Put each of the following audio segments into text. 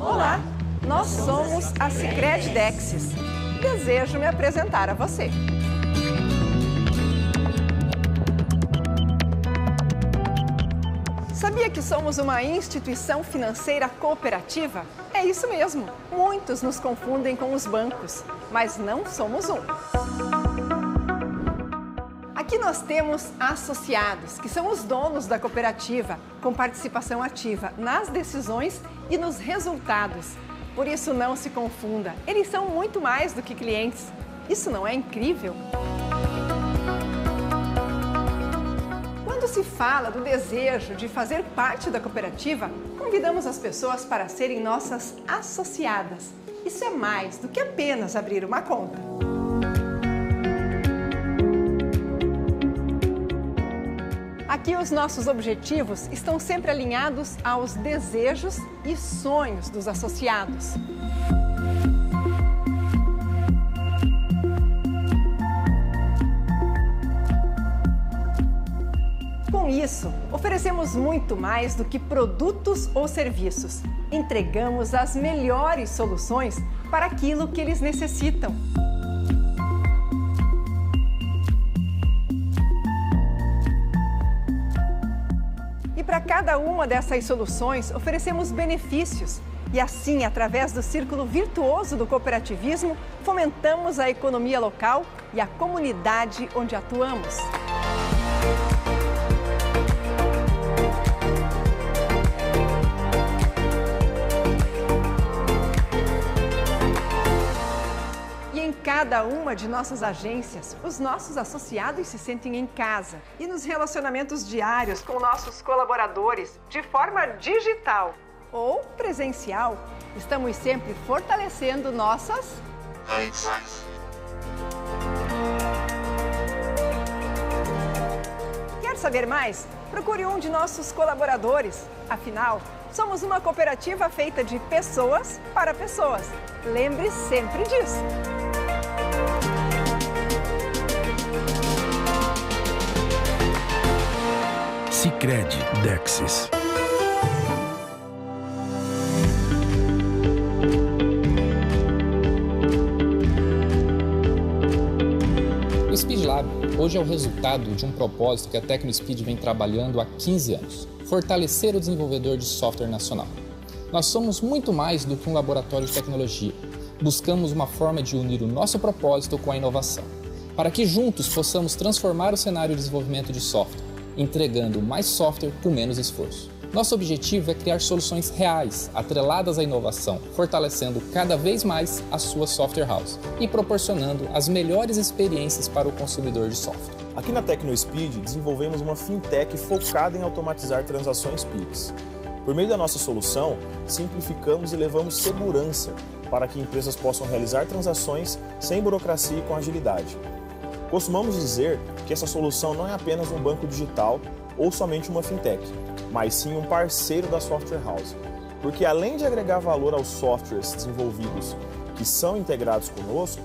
Olá, nós somos a Sicredi Dexis. Desejo me apresentar a você. Sabia que somos uma instituição financeira cooperativa? É isso mesmo. Muitos nos confundem com os bancos, mas não somos um. Aqui nós temos associados, que são os donos da cooperativa, com participação ativa nas decisões e nos resultados. Por isso não se confunda, eles são muito mais do que clientes. Isso não é incrível? Quando se fala do desejo de fazer parte da cooperativa, convidamos as pessoas para serem nossas associadas. Isso é mais do que apenas abrir uma conta. Aqui os nossos objetivos estão sempre alinhados aos desejos e sonhos dos associados. Com isso, oferecemos muito mais do que produtos ou serviços. Entregamos as melhores soluções para aquilo que eles necessitam. E para cada uma dessas soluções, oferecemos benefícios. E assim, através do círculo virtuoso do cooperativismo, fomentamos a economia local e a comunidade onde atuamos. Em cada uma de nossas agências, os nossos associados se sentem em casa e nos relacionamentos diários com nossos colaboradores, de forma digital ou presencial, estamos sempre fortalecendo nossas relações. Quer saber mais? Procure um de nossos colaboradores. Afinal, somos uma cooperativa feita de pessoas para pessoas. Lembre sempre disso. Sicredi Dexis. O Speed Lab hoje é o resultado de um propósito que a TecnoSpeed vem trabalhando há 15 anos: fortalecer o desenvolvedor de software nacional. Nós somos muito mais do que um laboratório de tecnologia. Buscamos uma forma de unir o nosso propósito com a inovação, para que juntos possamos transformar o cenário de desenvolvimento de software, entregando mais software com menos esforço. Nosso objetivo é criar soluções reais, atreladas à inovação, fortalecendo cada vez mais a sua software house e proporcionando as melhores experiências para o consumidor de software. Aqui na TecnoSpeed, desenvolvemos uma fintech focada em automatizar transações Pix. Por meio da nossa solução, simplificamos e levamos segurança para que empresas possam realizar transações sem burocracia e com agilidade. Costumamos dizer que essa solução não é apenas um banco digital ou somente uma fintech, mas sim um parceiro da software house. Porque além de agregar valor aos softwares desenvolvidos que são integrados conosco,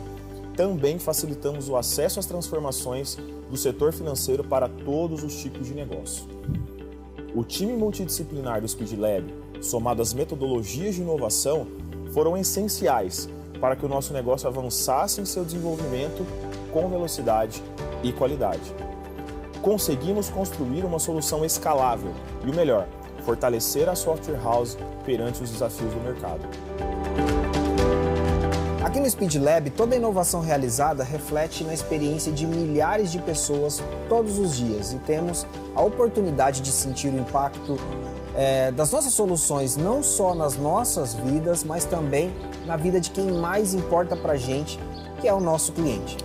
também facilitamos o acesso às transformações do setor financeiro para todos os tipos de negócio. O time multidisciplinar do Speed Lab, somado às metodologias de inovação, foram essenciais para que o nosso negócio avançasse em seu desenvolvimento com velocidade e qualidade. Conseguimos construir uma solução escalável e, o melhor, fortalecer a software house perante os desafios do mercado. Aqui no Speed Lab, toda a inovação realizada reflete na experiência de milhares de pessoas todos os dias e temos a oportunidade de sentir o impacto das nossas soluções, não só nas nossas vidas, mas também na vida de quem mais importa pra gente, que é o nosso cliente.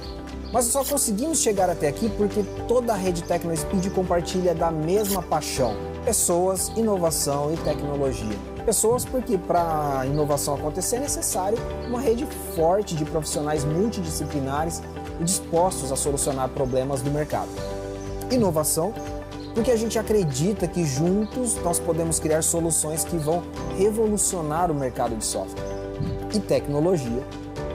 Mas só conseguimos chegar até aqui porque toda a rede TecnoSpeed compartilha da mesma paixão: pessoas, inovação e tecnologia. Pessoas porque para a inovação acontecer é necessário uma rede forte de profissionais multidisciplinares e dispostos a solucionar problemas do mercado. Inovação porque a gente acredita que juntos nós podemos criar soluções que vão revolucionar o mercado de software. E tecnologia,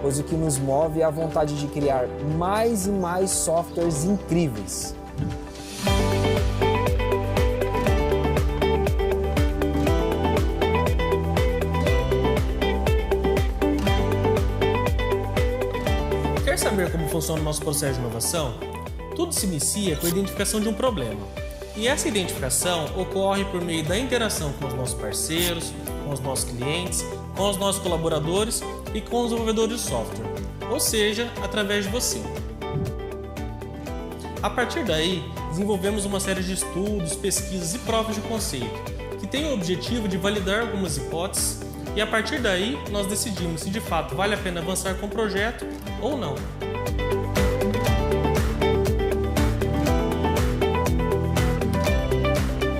pois o que nos move é a vontade de criar mais e mais softwares incríveis. saber como funciona o nosso processo de inovação? Tudo se inicia com a identificação de um problema. E essa identificação ocorre por meio da interação com os nossos parceiros, com os nossos clientes, com os nossos colaboradores e com os desenvolvedores de software, ou seja, através de você. A partir daí, desenvolvemos uma série de estudos, pesquisas e provas de conceito, que tem o objetivo de validar algumas hipóteses, e a partir daí nós decidimos se de fato vale a pena avançar com o projeto ou não.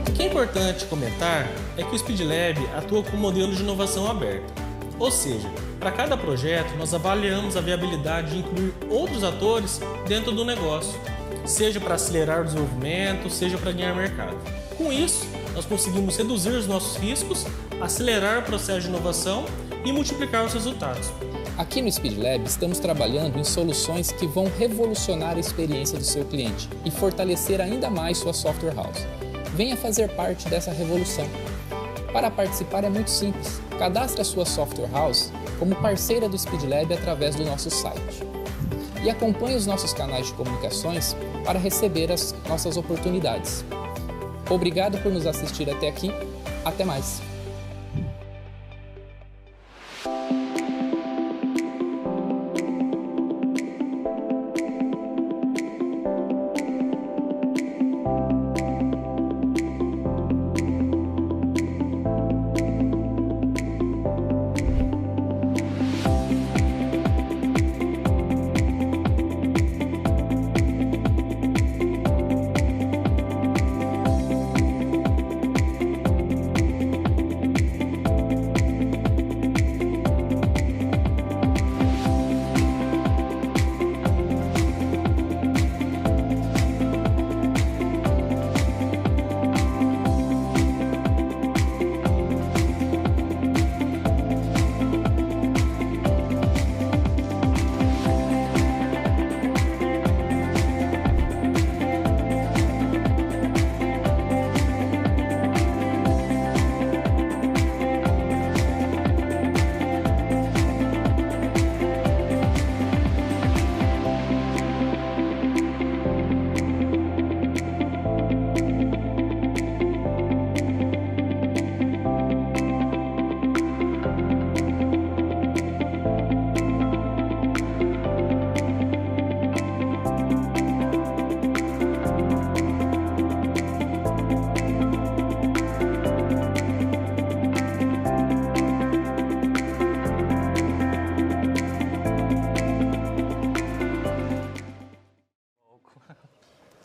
O que é importante comentar é que o Speed Lab atua com um modelo de inovação aberta, ou seja, para cada projeto nós avaliamos a viabilidade de incluir outros atores dentro do negócio, seja para acelerar o desenvolvimento, seja para ganhar mercado. Com isso, nós conseguimos reduzir os nossos riscos, acelerar o processo de inovação e multiplicar os resultados. Aqui no Speed Lab estamos trabalhando em soluções que vão revolucionar a experiência do seu cliente e fortalecer ainda mais sua software house. Venha fazer parte dessa revolução. Para participar é muito simples. Cadastre a sua software house como parceira do Speed Lab através do nosso site. E acompanhe os nossos canais de comunicações para receber as nossas oportunidades. Obrigado por nos assistir até aqui. Até mais!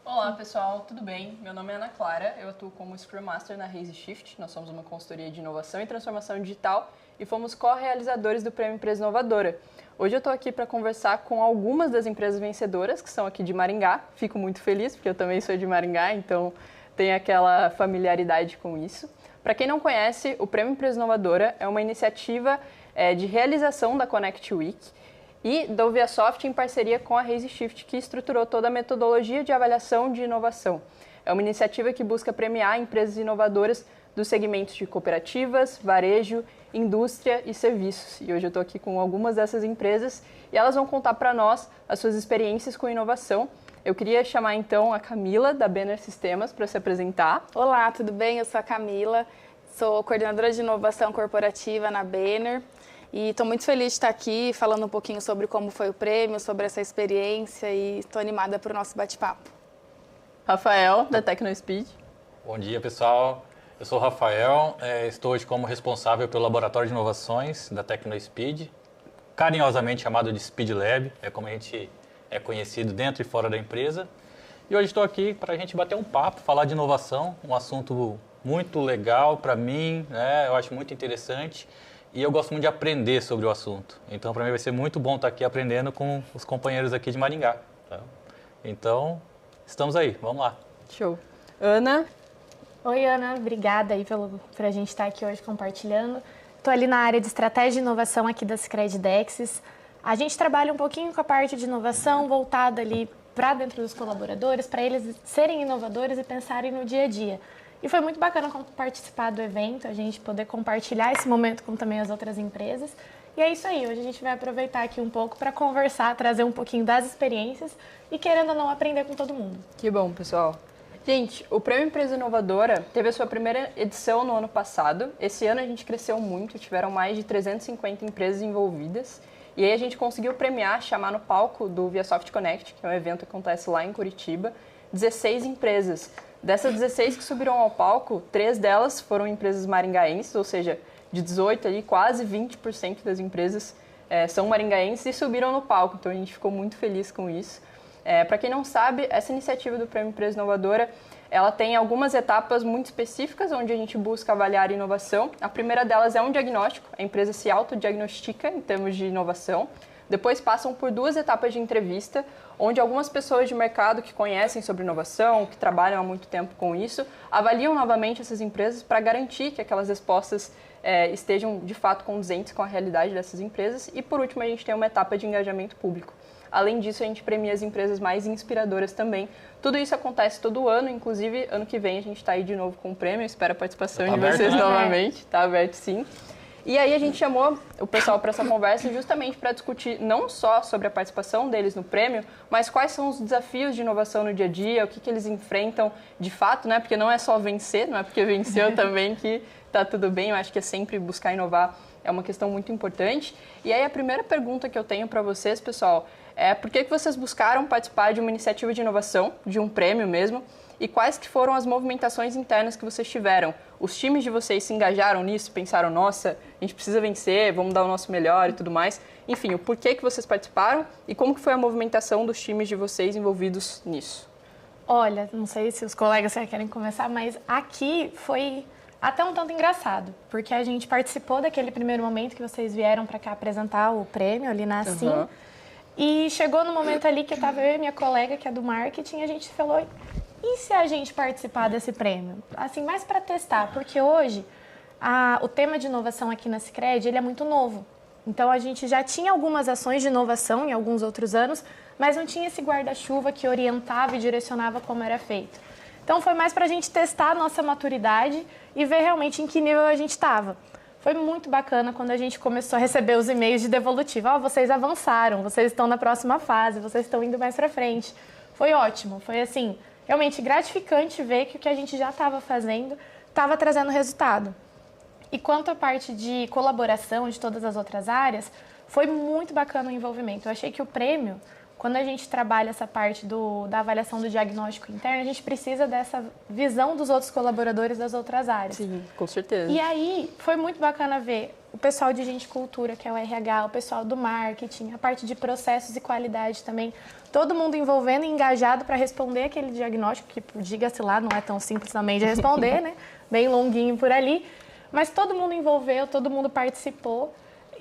Olá pessoal, tudo bem? Meu nome é Ana Clara, eu atuo como Scrum Master na Raise Shift. Nós somos uma consultoria de inovação e transformação digital e fomos co-realizadores do Prêmio Empresa Inovadora. Hoje eu estou aqui para conversar com algumas das empresas vencedoras, que são aqui de Maringá. Fico muito feliz, porque eu também sou de Maringá, então tenho aquela familiaridade com isso. Para quem não conhece, o Prêmio Empresa Inovadora é uma iniciativa de realização da Connect Week e da Oviasoft em parceria com a Raise Shift, que estruturou toda a metodologia de avaliação de inovação. É uma iniciativa que busca premiar empresas inovadoras dos segmentos de cooperativas, varejo, indústria e serviços. E hoje eu estou aqui com algumas dessas empresas e elas vão contar para nós as suas experiências com inovação. Eu queria chamar então a Camila, da Banner Sistemas, para se apresentar. Olá, tudo bem? Eu sou a Camila, sou coordenadora de inovação corporativa na Banner. E estou muito feliz de estar aqui falando um pouquinho sobre como foi o prêmio, sobre essa experiência e estou animada para o nosso bate-papo. Rafael, da TecnoSpeed. Bom dia, pessoal. Eu sou o Rafael, estou hoje como responsável pelo Laboratório de Inovações da TecnoSpeed, carinhosamente chamado de Speed Lab, é como a gente é conhecido dentro e fora da empresa. E hoje estou aqui para a gente bater um papo, falar de inovação, um assunto muito legal para mim, eu acho muito interessante. E eu gosto muito de aprender sobre o assunto. Então, para mim vai ser muito bom estar aqui aprendendo com os companheiros aqui de Maringá. Tá? Então, estamos aí. Vamos lá. Show. Ana? Oi, Ana. Obrigada aí por a gente estar aqui hoje compartilhando. Estou ali na área de estratégia e inovação aqui da Sicredi Dexis. A gente trabalha um pouquinho com a parte de inovação voltada ali para dentro dos colaboradores, para eles serem inovadores e pensarem no dia a dia. E foi muito bacana participar do evento, a gente poder compartilhar esse momento com também as outras empresas. E é isso aí, hoje a gente vai aproveitar aqui um pouco para conversar, trazer um pouquinho das experiências e, querendo ou não, aprender com todo mundo. Que bom, pessoal. Gente, o Prêmio Empresa Inovadora teve a sua primeira edição no ano passado. Esse ano a gente cresceu muito, tiveram mais de 350 empresas envolvidas. E aí a gente conseguiu premiar, chamar no palco do ViaSoft Connect, que é um evento que acontece lá em Curitiba, 16 empresas. Dessas 16 que subiram ao palco, 3 delas foram empresas maringaenses, ou seja, de 18 ali, quase 20% das empresas são maringaenses e subiram no palco. Então a gente ficou muito feliz com isso. Para quem não sabe, essa iniciativa do Prêmio Empresa Inovadora, ela tem algumas etapas muito específicas onde a gente busca avaliar inovação. A primeira delas é um diagnóstico, a empresa se autodiagnostica em termos de inovação. Depois passam por 2 etapas de entrevista, onde algumas pessoas de mercado que conhecem sobre inovação, que trabalham há muito tempo com isso, avaliam novamente essas empresas para garantir que aquelas respostas estejam de fato condizentes com a realidade dessas empresas. E por último, a gente tem uma etapa de engajamento público. Além disso, a gente premia as empresas mais inspiradoras também. Tudo isso acontece todo ano, inclusive ano que vem a gente está aí de novo com o prêmio, espero a participação de vocês novamente, está aberto sim. E aí a gente chamou o pessoal para essa conversa justamente para discutir não só sobre a participação deles no prêmio, mas quais são os desafios de inovação no dia a dia, o que eles enfrentam de fato, né? Porque não é só vencer, não é porque venceu também que está tudo bem, eu acho que é sempre buscar inovar, é uma questão muito importante. E aí a primeira pergunta que eu tenho para vocês, pessoal, é por que vocês buscaram participar de uma iniciativa de inovação, de um prêmio mesmo, e quais que foram as movimentações internas que vocês tiveram? Os times de vocês se engajaram nisso, pensaram, nossa, a gente precisa vencer, vamos dar o nosso melhor e tudo mais. Enfim, o porquê que vocês participaram e como que foi a movimentação dos times de vocês envolvidos nisso? Olha, não sei se os colegas querem começar, mas aqui foi até um tanto engraçado, porque a gente participou daquele primeiro momento que vocês vieram para cá apresentar o prêmio ali na Assim. E chegou no momento ali que estava eu e minha colega, que é do marketing, e a gente falou, e se a gente participar desse prêmio? Assim, mais para testar, porque hoje o tema de inovação aqui na Sicredi, ele é muito novo. Então, a gente já tinha algumas ações de inovação em alguns outros anos, mas não tinha esse guarda-chuva que orientava e direcionava como era feito. Então, foi mais para a gente testar a nossa maturidade e ver realmente em que nível a gente estava. Foi muito bacana quando a gente começou a receber os e-mails de devolutiva. Vocês avançaram, vocês estão na próxima fase, vocês estão indo mais para frente. Foi ótimo, foi assim, realmente gratificante ver que o que a gente já estava fazendo estava trazendo resultado. E quanto à parte de colaboração de todas as outras áreas, foi muito bacana o envolvimento. Eu achei que o prêmio, quando a gente trabalha essa parte da avaliação do diagnóstico interno, a gente precisa dessa visão dos outros colaboradores das outras áreas. Sim, com certeza. E aí, foi muito bacana ver o pessoal de Gente e Cultura, que é o RH, o pessoal do marketing, a parte de processos e qualidade também, todo mundo envolvendo e engajado para responder aquele diagnóstico, que, diga-se lá, não é tão simples também de responder, né? Bem longuinho por ali. Mas todo mundo envolveu, todo mundo participou.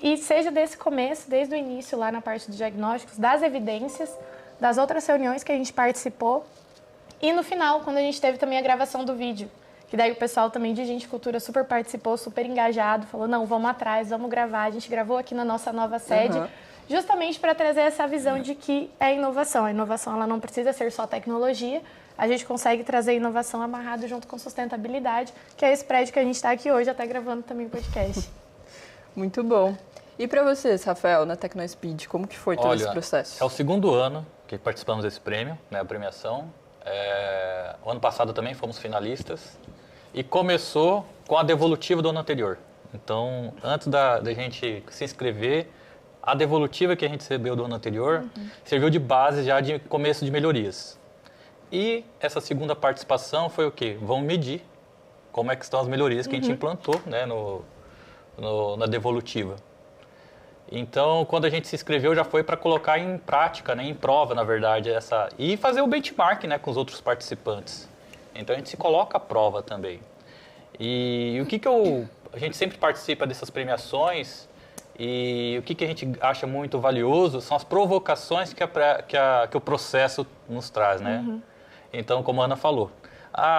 E seja desse começo, desde o início lá na parte dos diagnósticos, das evidências, das outras reuniões que a gente participou. E no final, quando a gente teve também a gravação do vídeo, que daí o pessoal também de Gente e Cultura super participou, super engajado, falou, não, vamos atrás, vamos gravar. A gente gravou aqui na nossa nova sede, justamente para trazer essa visão de que é inovação. A inovação ela não precisa ser só tecnologia, a gente consegue trazer inovação amarrado junto com sustentabilidade, que é esse prédio que a gente está aqui hoje, até gravando também o podcast. Muito bom. E para vocês, Rafael, na TecnoSpeed, como que foi todo esse processo? É o segundo ano que participamos desse prêmio, né, a premiação. O ano passado também fomos finalistas. E começou com a devolutiva do ano anterior. Então, antes da gente se inscrever, a devolutiva que a gente recebeu do ano anterior serviu de base já de começo de melhorias. E essa segunda participação foi o quê? Vamos medir como é que estão as melhorias que a gente implantou, né, na devolutiva. Então, quando a gente se inscreveu, já foi para colocar em prática, né, em prova, na verdade, e fazer o benchmark, né, com os outros participantes. Então, a gente se coloca à prova também. E o que a gente sempre participa dessas premiações e o que a gente acha muito valioso são as provocações que o processo nos traz, né? Então, como a Ana falou,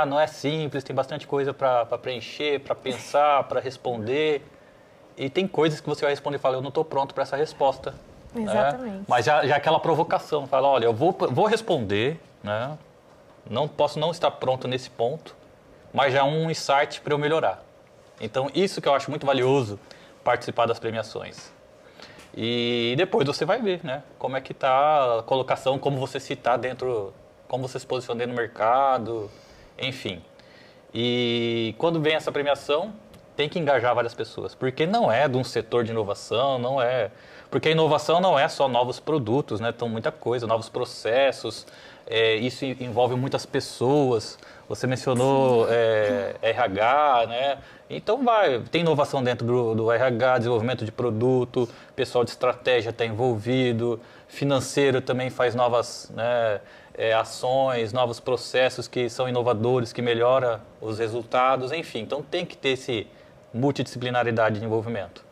não é simples, tem bastante coisa para preencher, para pensar, para responder. E tem coisas que você vai responder e fala, eu não estou pronto para essa resposta. Exatamente. Né? Mas já aquela provocação, fala, olha, eu vou responder, né? Não posso não estar pronto nesse ponto, mas já é um insight para eu melhorar. Então, isso que eu acho muito valioso participar das premiações. E depois você vai ver, né? Como é que está a colocação, como você se está dentro, como você se posiciona dentro do mercado, enfim. E quando vem essa premiação, tem que engajar várias pessoas, porque não é de um setor de inovação, não é... Porque a inovação não é só novos produtos, né? Então, muita coisa, novos processos, isso envolve muitas pessoas. Você mencionou RH, né? Então, tem inovação dentro do RH, desenvolvimento de produto, pessoal de estratégia está envolvido, financeiro também faz novas, né, ações, novos processos que são inovadores, que melhoram os resultados, enfim. Então, tem que ter esse multidisciplinaridade de envolvimento.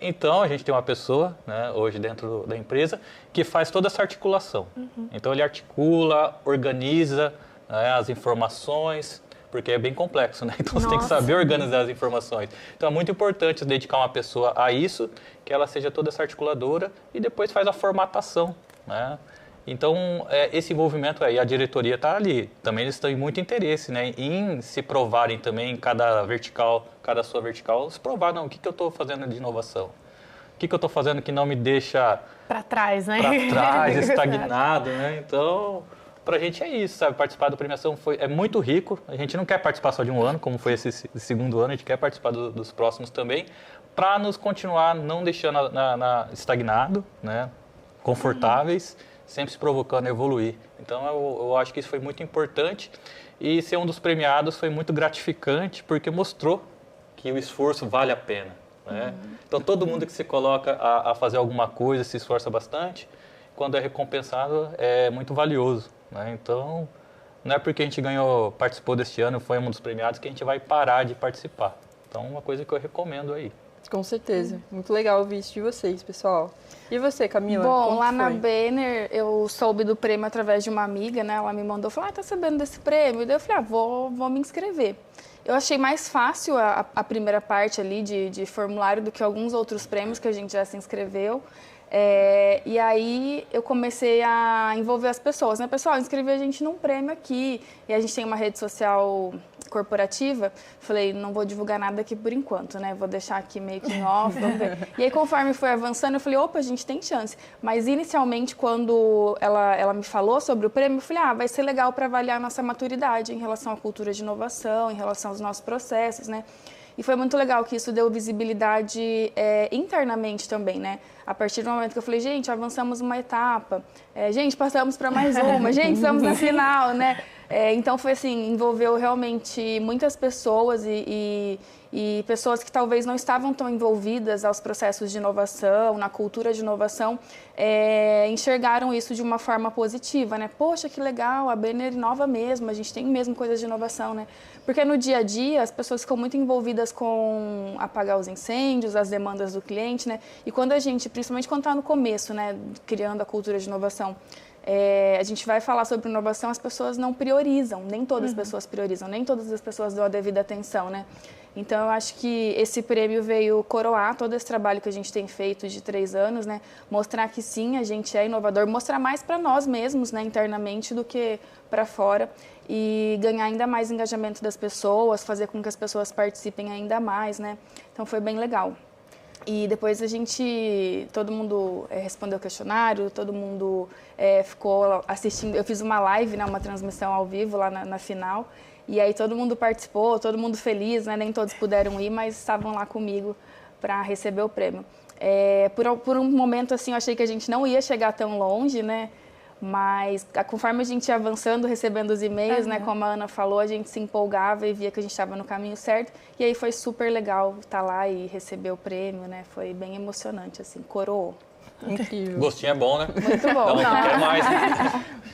Então, a gente tem uma pessoa, né, hoje dentro da empresa que faz toda essa articulação. Então, ele articula, organiza, né, as informações, porque é bem complexo, né? Então, você tem que saber organizar as informações. Então, é muito importante dedicar uma pessoa a isso, que ela seja toda essa articuladora e depois faz a formatação, né? Então, esse envolvimento aí, a diretoria está ali. Também eles têm muito interesse, né, em se provarem também em cada vertical, cada sua vertical, se provar, não, o que eu estou fazendo de inovação? O que eu estou fazendo que não me deixa... Para trás, né? Para trás, estagnado, né? Então, para a gente é isso, sabe? Participar da premiação é muito rico. A gente não quer participar só de um ano, como foi esse segundo ano, a gente quer participar dos próximos também, para nos continuar não deixando estagnado, né? Confortáveis, sempre se provocando a evoluir. Então, eu acho que isso foi muito importante e ser um dos premiados foi muito gratificante porque mostrou que o esforço vale a pena, né? Então, todo mundo que se coloca a fazer alguma coisa, se esforça bastante, quando é recompensado, é muito valioso, né? Então, não é porque a gente participou deste ano, foi um dos premiados, que a gente vai parar de participar. Então, uma coisa que eu recomendo aí. Com certeza. Muito legal ouvir isso de vocês, pessoal. E você, Camila? Bom, lá na Banner, eu soube do prêmio através de uma amiga, né? Ela me mandou, falou, tá sabendo desse prêmio? Daí eu falei, vou me inscrever. Eu achei mais fácil a primeira parte ali de formulário do que alguns outros prêmios que a gente já se inscreveu. E aí eu comecei a envolver as pessoas, né? Pessoal, inscrevi a gente num prêmio aqui. E a gente tem uma rede social corporativa. Falei, não vou divulgar nada aqui por enquanto, né? Vou deixar aqui meio que em off, vamos ver. E aí, conforme foi avançando, eu falei, opa, a gente tem chance. Mas inicialmente, quando ela me falou sobre o prêmio, eu falei, vai ser legal para avaliar a nossa maturidade em relação à cultura de inovação, em relação aos nossos processos, né? E foi muito legal que isso deu visibilidade internamente também, né? A partir do momento que eu falei, gente, avançamos uma etapa, gente, passamos para mais uma, gente, estamos na final, né? Então foi assim, envolveu realmente muitas pessoas e pessoas que talvez não estavam tão envolvidas aos processos de inovação, na cultura de inovação, enxergaram isso de uma forma positiva, né? Poxa, que legal, a Banner inova mesmo, a gente tem mesmo coisas de inovação, né? Porque no dia a dia as pessoas ficam muito envolvidas com apagar os incêndios, as demandas do cliente, né? E quando a gente, principalmente quando está no começo, né, criando a cultura de inovação, a gente vai falar sobre inovação, as pessoas não priorizam, nem todas as pessoas priorizam, nem todas as pessoas dão a devida atenção, né? Então, eu acho que esse prêmio veio coroar todo esse trabalho que a gente tem feito de 3 anos, né? Mostrar que sim, a gente é inovador, mostrar mais para nós mesmos, né, internamente, do que para fora e ganhar ainda mais engajamento das pessoas, fazer com que as pessoas participem ainda mais, né? Então, foi bem legal. E depois todo mundo respondeu o questionário, todo mundo ficou assistindo. Eu fiz uma live, né, uma transmissão ao vivo lá na final. E aí todo mundo participou, todo mundo feliz, né? Nem todos puderam ir, mas estavam lá comigo para receber o prêmio. Por um momento, assim, eu achei que a gente não ia chegar tão longe, né? Mas conforme a gente ia avançando, recebendo os e-mails, né, como a Ana falou, a gente se empolgava e via que a gente estava no caminho certo. E aí foi super legal estar lá e receber o prêmio, né? Foi bem emocionante, assim, coroou. Incrível. Gostinho é bom, né? Muito bom. Não quero mais.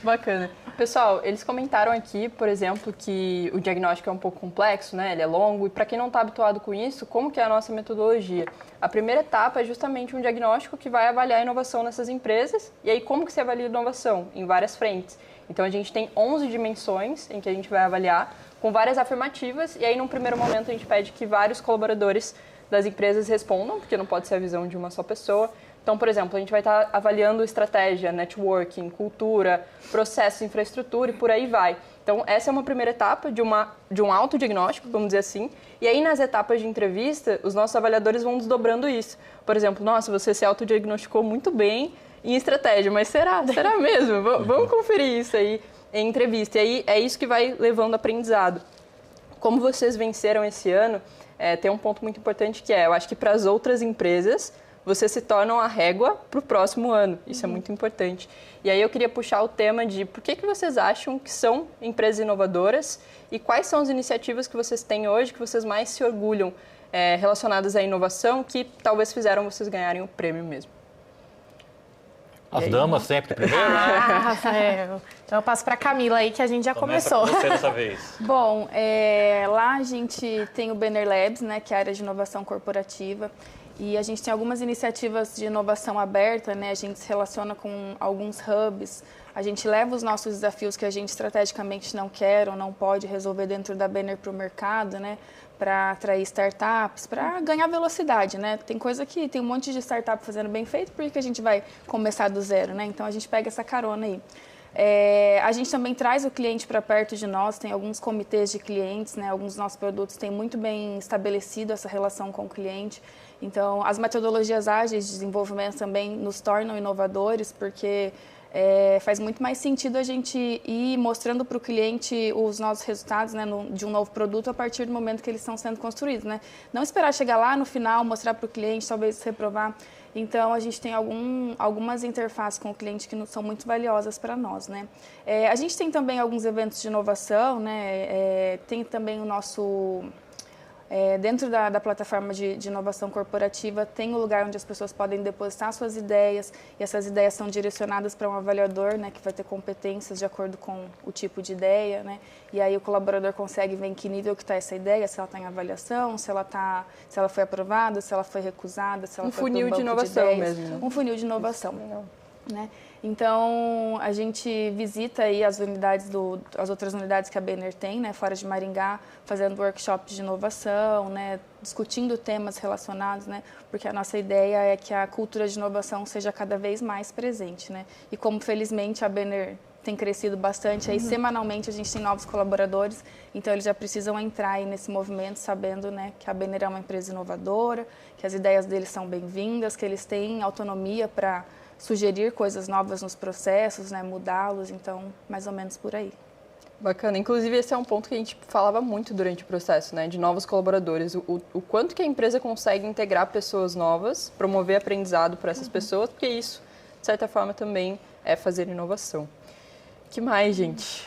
Bacana. Pessoal, eles comentaram aqui, por exemplo, que o diagnóstico é um pouco complexo, né? Ele é longo. E para quem não está habituado com isso, como que é a nossa metodologia? A primeira etapa é justamente um diagnóstico que vai avaliar a inovação nessas empresas. E aí, como que se avalia a inovação? Em várias frentes. Então, a gente tem 11 dimensões em que a gente vai avaliar, com várias afirmativas. E aí, num primeiro momento, a gente pede que vários colaboradores das empresas respondam, porque não pode ser a visão de uma só pessoa. Então, por exemplo, a gente vai estar avaliando estratégia, networking, cultura, processo, infraestrutura e por aí vai. Então, Então, essa é uma primeira etapa de um autodiagnóstico, vamos dizer assim. E aí, nas etapas de entrevista, os nossos avaliadores vão desdobrando isso. Por exemplo, nossa, você se autodiagnosticou muito bem em estratégia, mas será mesmo? Vamos conferir isso aí em entrevista. E aí, é isso que vai levando aprendizado. Como vocês venceram esse ano, tem um ponto muito importante que eu acho que para as outras empresas, vocês se tornam a régua para o próximo ano. Isso é muito importante. E aí eu queria puxar o tema de por que vocês acham que são empresas inovadoras e quais são as iniciativas que vocês têm hoje que vocês mais se orgulham relacionadas à inovação que talvez fizeram vocês ganharem o prêmio mesmo. As damas sempre primeiro, né? Rafael. Então eu passo para a Camila aí, que a gente já começou. Com você dessa vez. Bom, lá a gente tem o Banner Labs, né, que é a área de inovação corporativa. E a gente tem algumas iniciativas de inovação aberta, né? A gente se relaciona com alguns hubs. A gente leva os nossos desafios que a gente estrategicamente não quer ou não pode resolver dentro da Banner para o mercado, né? Para atrair startups, para ganhar velocidade, né? Tem um monte de startup fazendo bem feito, por que a gente vai começar do zero, né? Então a gente pega essa carona aí. A gente também traz o cliente para perto de nós, tem alguns comitês de clientes, né? Alguns dos nossos produtos têm muito bem estabelecido essa relação com o cliente. Então, as metodologias ágeis de desenvolvimento também nos tornam inovadores, porque faz muito mais sentido a gente ir mostrando para o cliente os nossos resultados, né, de um novo produto a partir do momento que eles estão sendo construídos, né? Não esperar chegar lá no final, mostrar para o cliente, talvez reprovar. Então, a gente tem algumas interfaces com o cliente que são muito valiosas para nós, né? A gente tem também alguns eventos de inovação, né? Tem também o nosso... dentro da plataforma de inovação corporativa, tem um lugar onde as pessoas podem depositar suas ideias, e essas ideias são direcionadas para um avaliador, né, que vai ter competências de acordo com o tipo de ideia, né? E aí o colaborador consegue ver em que nível que está essa ideia, se ela está em avaliação, se ela foi aprovada, se ela foi recusada, se ela foi para o banco de ideias. Um funil de inovação mesmo. Né? Um funil de inovação. Né? Então, a gente visita aí as outras unidades que a Banner tem, né, fora de Maringá, fazendo workshops de inovação, né, discutindo temas relacionados, né, porque a nossa ideia é que a cultura de inovação seja cada vez mais presente, né, e como felizmente a Banner tem crescido bastante, aí semanalmente a gente tem novos colaboradores, então eles já precisam entrar aí nesse movimento sabendo, né, que a Banner é uma empresa inovadora, que as ideias deles são bem-vindas, que eles têm autonomia para sugerir coisas novas nos processos, né, mudá-los, então, mais ou menos por aí. Bacana. Inclusive, esse é um ponto que a gente falava muito durante o processo, né, de novos colaboradores. O quanto que a empresa consegue integrar pessoas novas, promover aprendizado para essas pessoas, porque isso, de certa forma, também é fazer inovação. O que mais, gente?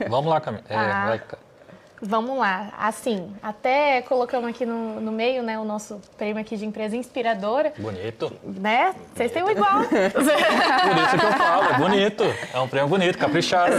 Vamos lá, Camila. Vamos lá. Assim, até colocamos aqui no meio, né, o nosso prêmio aqui de empresa inspiradora. Bonito. Né? Vocês têm um igual. Por isso que eu falo, é bonito. É um prêmio bonito, caprichado.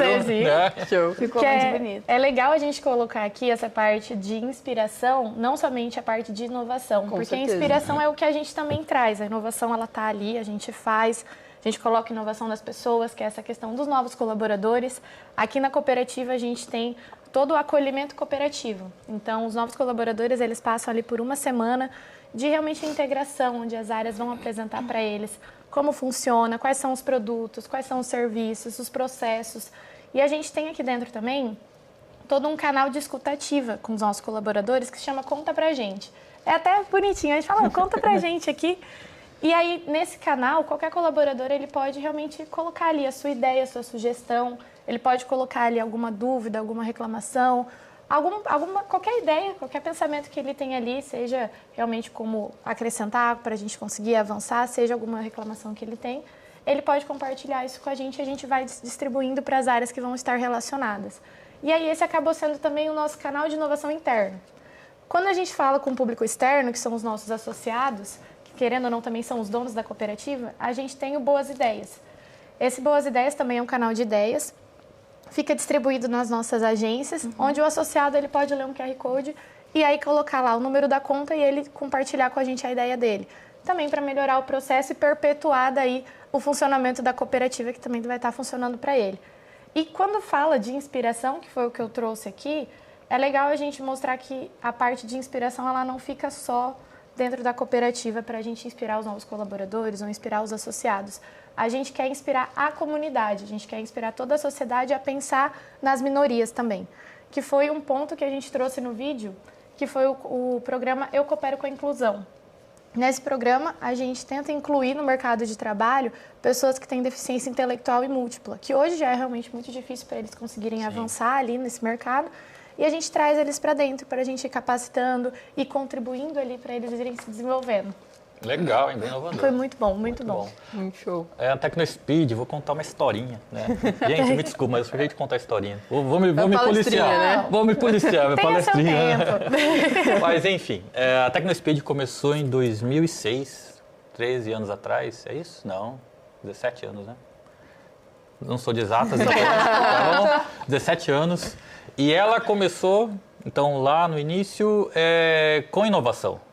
Show. Ficou muito bonito. É legal a gente colocar aqui essa parte de inspiração, não somente a parte de inovação. Com porque certeza. A inspiração é o que a gente também traz. A inovação, ela tá ali, a gente faz... A gente coloca inovação das pessoas, que é essa questão dos novos colaboradores. Aqui na cooperativa a gente tem todo o acolhimento cooperativo. Então, os novos colaboradores, eles passam ali por uma semana de realmente integração, onde as áreas vão apresentar para eles como funciona, quais são os produtos, quais são os serviços, os processos. E a gente tem aqui dentro também todo um canal de escutativa com os nossos colaboradores que se chama Conta Pra Gente. É até bonitinho, a gente fala, conta pra gente aqui. E aí, nesse canal, qualquer colaborador, ele pode realmente colocar ali a sua ideia, a sua sugestão, ele pode colocar ali alguma dúvida, alguma reclamação, qualquer ideia, qualquer pensamento que ele tem ali, seja realmente como acrescentar para a gente conseguir avançar, seja alguma reclamação que ele tem, ele pode compartilhar isso com a gente e a gente vai distribuindo para as áreas que vão estar relacionadas. E aí, esse acabou sendo também o nosso canal de inovação interno. Quando a gente fala com o público externo, que são os nossos associados, querendo ou não, também são os donos da cooperativa, a gente tem o Boas Ideias. Esse Boas Ideias também é um canal de ideias, fica distribuído nas nossas agências, onde o associado ele pode ler um QR Code e aí colocar lá o número da conta e ele compartilhar com a gente a ideia dele. Também para melhorar o processo e perpetuar daí o funcionamento da cooperativa, que também vai estar funcionando para ele. E quando fala de inspiração, que foi o que eu trouxe aqui, é legal a gente mostrar que a parte de inspiração ela não fica só dentro da cooperativa para a gente inspirar os novos colaboradores ou inspirar os associados. A gente quer inspirar a comunidade, a gente quer inspirar toda a sociedade a pensar nas minorias também, que foi um ponto que a gente trouxe no vídeo, que foi o programa Eu Coopero com a Inclusão. Nesse programa, a gente tenta incluir no mercado de trabalho pessoas que têm deficiência intelectual e múltipla, que hoje já é realmente muito difícil para eles conseguirem avançar ali nesse mercado, e a gente traz eles para dentro, para a gente ir capacitando e contribuindo ali para eles irem se desenvolvendo. Legal, hein? Bem inovador. Foi muito bom, muito bom. Muito show. É a TecnoSpeed, vou contar uma historinha, né? Gente, me desculpa, mas eu sou jeito de contar a historinha. Vou me policiar, né? Vou me policiar, minha Tenha seu palestrinha. tempo. Mas enfim, a TecnoSpeed começou em 2006, 13 anos atrás, é isso? Não, 17 anos, né? Não sou de exatas, então, 17 anos. E ela começou, então, lá no início, com inovação.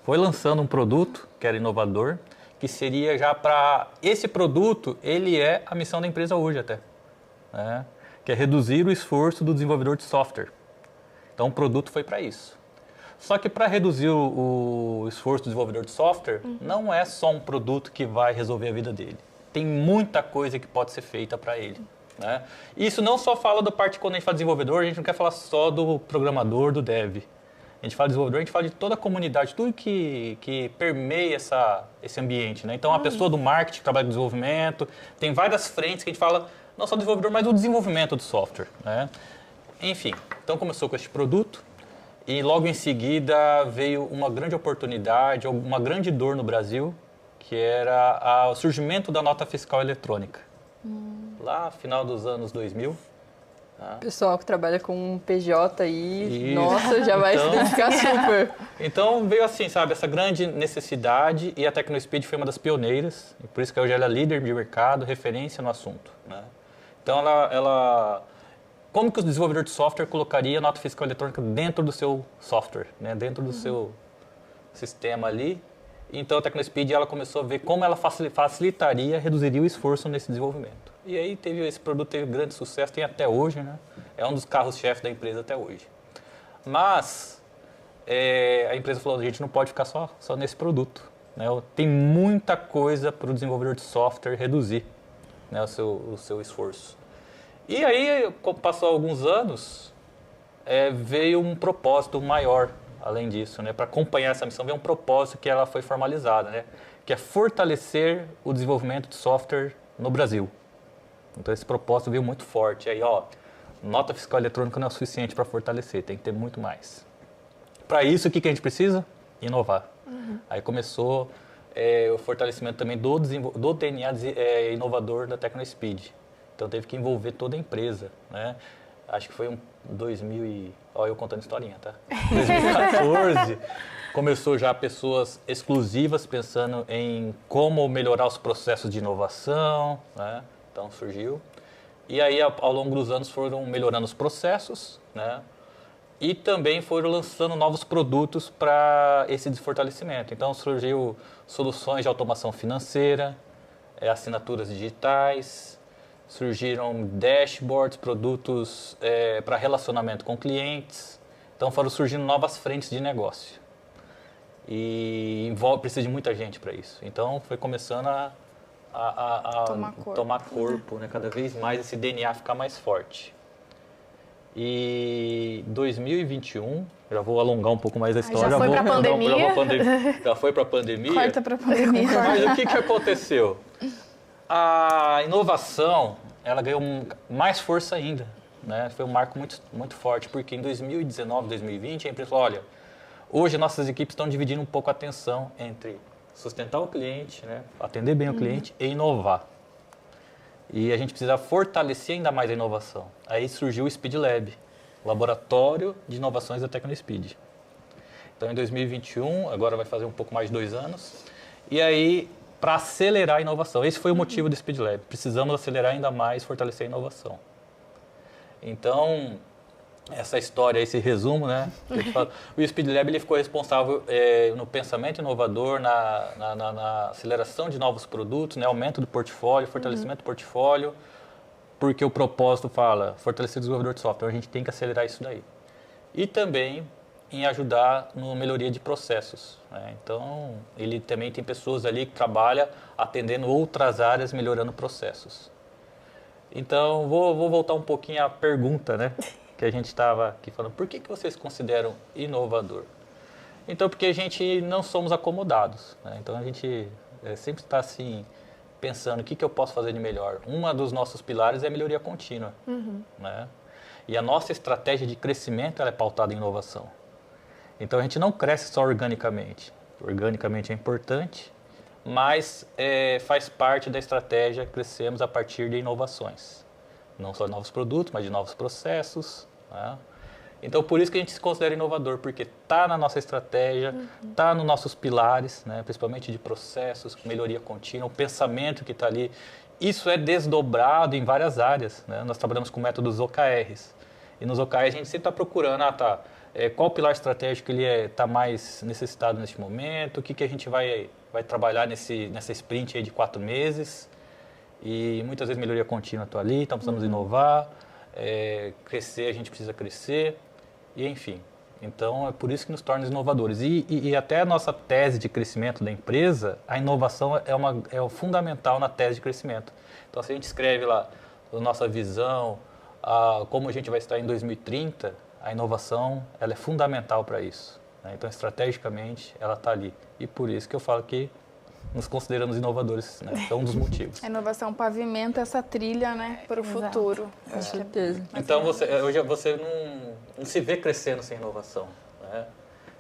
Foi lançando um produto que era inovador, que seria já para... Esse produto, ele é a missão da empresa hoje até, né? Que é reduzir o esforço do desenvolvedor de software. Então, o produto foi para isso. Só que para reduzir o esforço do desenvolvedor de software, não é só um produto que vai resolver a vida dele. Tem muita coisa que pode ser feita para ele, né? Isso não só fala da parte, quando a gente fala de desenvolvedor, a gente não quer falar só do programador, do dev. A gente fala de desenvolvedor, a gente fala de toda a comunidade, tudo que permeia esse ambiente, né? Então, a pessoa do marketing que trabalha com desenvolvimento, tem várias frentes que a gente fala, não só do desenvolvedor, mas do desenvolvimento do software, né? Enfim, então começou com este produto e logo em seguida veio uma grande oportunidade, uma grande dor no Brasil, que era o surgimento da nota fiscal eletrônica. Lá no final dos anos 2000. Pessoal que trabalha com PJ aí, Isso. nossa, já vai se identificar super. Então veio assim, sabe, essa grande necessidade e a TecnoSpeed foi uma das pioneiras, e por isso que hoje ela é líder de mercado, referência no assunto, né? Então como que o desenvolvedor de software colocaria a nota fiscal eletrônica dentro do seu software, né? Dentro do seu sistema ali? Então a TecnoSpeed ela começou a ver como ela facilitaria, reduziria o esforço nesse desenvolvimento. E aí esse produto teve grande sucesso, tem até hoje, né? É um dos carros-chefe da empresa até hoje. Mas a empresa falou, a gente não pode ficar só nesse produto, né? Tem muita coisa para o desenvolvedor de software reduzir, né, o seu esforço. E aí, passou alguns anos, veio um propósito maior, além disso, né? Para acompanhar essa missão, veio um propósito que ela foi formalizada, né? Que é fortalecer o desenvolvimento de software no Brasil. Então esse propósito veio muito forte. Aí, nota fiscal eletrônica não é o suficiente para fortalecer, tem que ter muito mais. Para isso, o que a gente precisa? Inovar. Aí começou o fortalecimento também do DNA inovador da TecnoSpeed. Então teve que envolver toda a empresa, né? Acho que foi 2000 eu contando historinha, tá? 2014, começou já pessoas exclusivas pensando em como melhorar os processos de inovação, né? Então surgiu. E aí, ao longo dos anos, foram melhorando os processos, né? E também foram lançando novos produtos para esse fortalecimento. Então surgiu soluções de automação financeira, assinaturas digitais, surgiram dashboards, produtos para relacionamento com clientes. Então foram surgindo novas frentes de negócio. E precisa de muita gente para isso. Então foi começando a tomar corpo, né? Cada vez mais esse DNA ficar mais forte. E 2021, já vou alongar um pouco mais a história. Já foi para a pandemia. Já foi para a pandemia. Corta para a pandemia. Mas o que aconteceu? A inovação, ela ganhou mais força ainda, né? Foi um marco muito, muito forte, porque em 2019, 2020, a empresa falou, olha, hoje nossas equipes estão dividindo um pouco a atenção entre sustentar o cliente, né? Atender bem o cliente e inovar. E a gente precisa fortalecer ainda mais a inovação. Aí surgiu o Speed Lab, Laboratório de Inovações da TecnoSpeed. Então, em 2021, agora vai fazer um pouco mais de 2 anos, e aí, para acelerar a inovação, esse foi o motivo do Speed Lab. Precisamos acelerar ainda mais, fortalecer a inovação. Então, essa história, esse resumo, né? O Speed Lab ele ficou responsável no pensamento inovador, na aceleração de novos produtos, né? Aumento do portfólio, fortalecimento do portfólio, porque o propósito fala fortalecer o desenvolvedor de software. A gente tem que acelerar isso daí. E também em ajudar na melhoria de processos, né? Então, ele também tem pessoas ali que trabalham atendendo outras áreas, melhorando processos. Então, vou voltar um pouquinho à pergunta, né? Que a gente estava aqui falando. Por que vocês consideram inovador? Então, porque a gente não somos acomodados, né? Então, a gente sempre está assim, pensando o que eu posso fazer de melhor. Um dos nossos pilares é a melhoria contínua, né? E a nossa estratégia de crescimento ela é pautada em inovação. Então, a gente não cresce só organicamente. Organicamente é importante, mas faz parte da estratégia crescemos a partir de inovações. Não só de novos produtos, mas de novos processos, né? Então, por isso que a gente se considera inovador, porque está na nossa estratégia, está nos nossos pilares, né? Principalmente de processos, melhoria contínua, o pensamento que está ali. Isso é desdobrado em várias áreas, né? Nós trabalhamos com métodos OKRs. E nos OKRs a gente sempre está procurando, qual o pilar estratégico ele está mais necessitado neste momento, o que a gente vai trabalhar nessa sprint aí de 4 meses. E muitas vezes melhoria contínua está ali, então precisamos inovar, crescer, a gente precisa crescer, e enfim. Então é por isso que nos torna inovadores. E até a nossa tese de crescimento da empresa, a inovação é o fundamental na tese de crescimento. Então se a gente escreve lá a nossa visão, como a gente vai estar em 2030, a inovação ela é fundamental para isso, né? Então estrategicamente ela está ali. E por isso que eu falo que nos consideramos inovadores, né? É um dos motivos. A inovação pavimenta essa trilha, né, para o futuro. Com certeza. Então, hoje você não se vê crescendo sem inovação, né?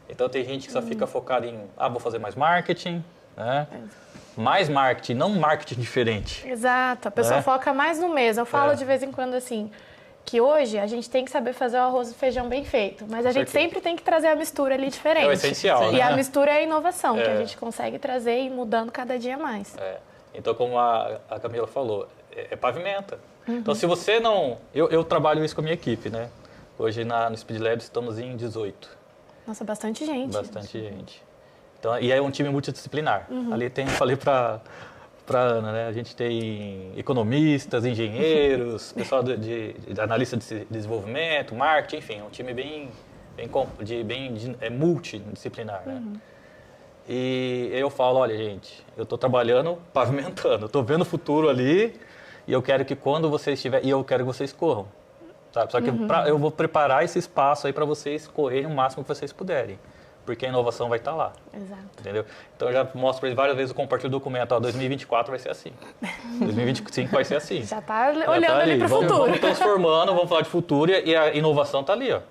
Então, tem gente que só fica focada em, vou fazer mais marketing, né? Mais marketing, não marketing diferente. Exato, a pessoa foca mais no mesmo. Eu falo de vez em quando assim, que hoje a gente tem que saber fazer o arroz e feijão bem feito, mas a gente sempre tem que trazer a mistura ali diferente. É o essencial, e né? a mistura é a inovação, que a gente consegue trazer e ir mudando cada dia mais. Então, como a Camila falou, pavimenta. Então, se você não... Eu trabalho isso com a minha equipe, né? Hoje no Speed Lab estamos em 18. Nossa, bastante gente. Bastante gente. Então, e é um time multidisciplinar. Ali falei para Ana, né? A gente tem economistas, engenheiros, pessoal de analista de desenvolvimento, marketing, enfim, é um time bem multidisciplinar, né? E eu falo, olha, gente, eu estou trabalhando, pavimentando, eu estou vendo o futuro ali e eu quero que quando vocês estiverem, eu quero que vocês corram, sabe? Só que eu vou preparar esse espaço aí para vocês correrem o máximo que vocês puderem. Porque a inovação vai estar lá. Exato. Entendeu? Então, eu já mostro para eles várias vezes, eu compartilho o documento. 2024 vai ser assim. 2025 vai ser assim. Já está olhando ali para o futuro. Vamos transformando, vamos falar de futuro e a inovação está ali, ó.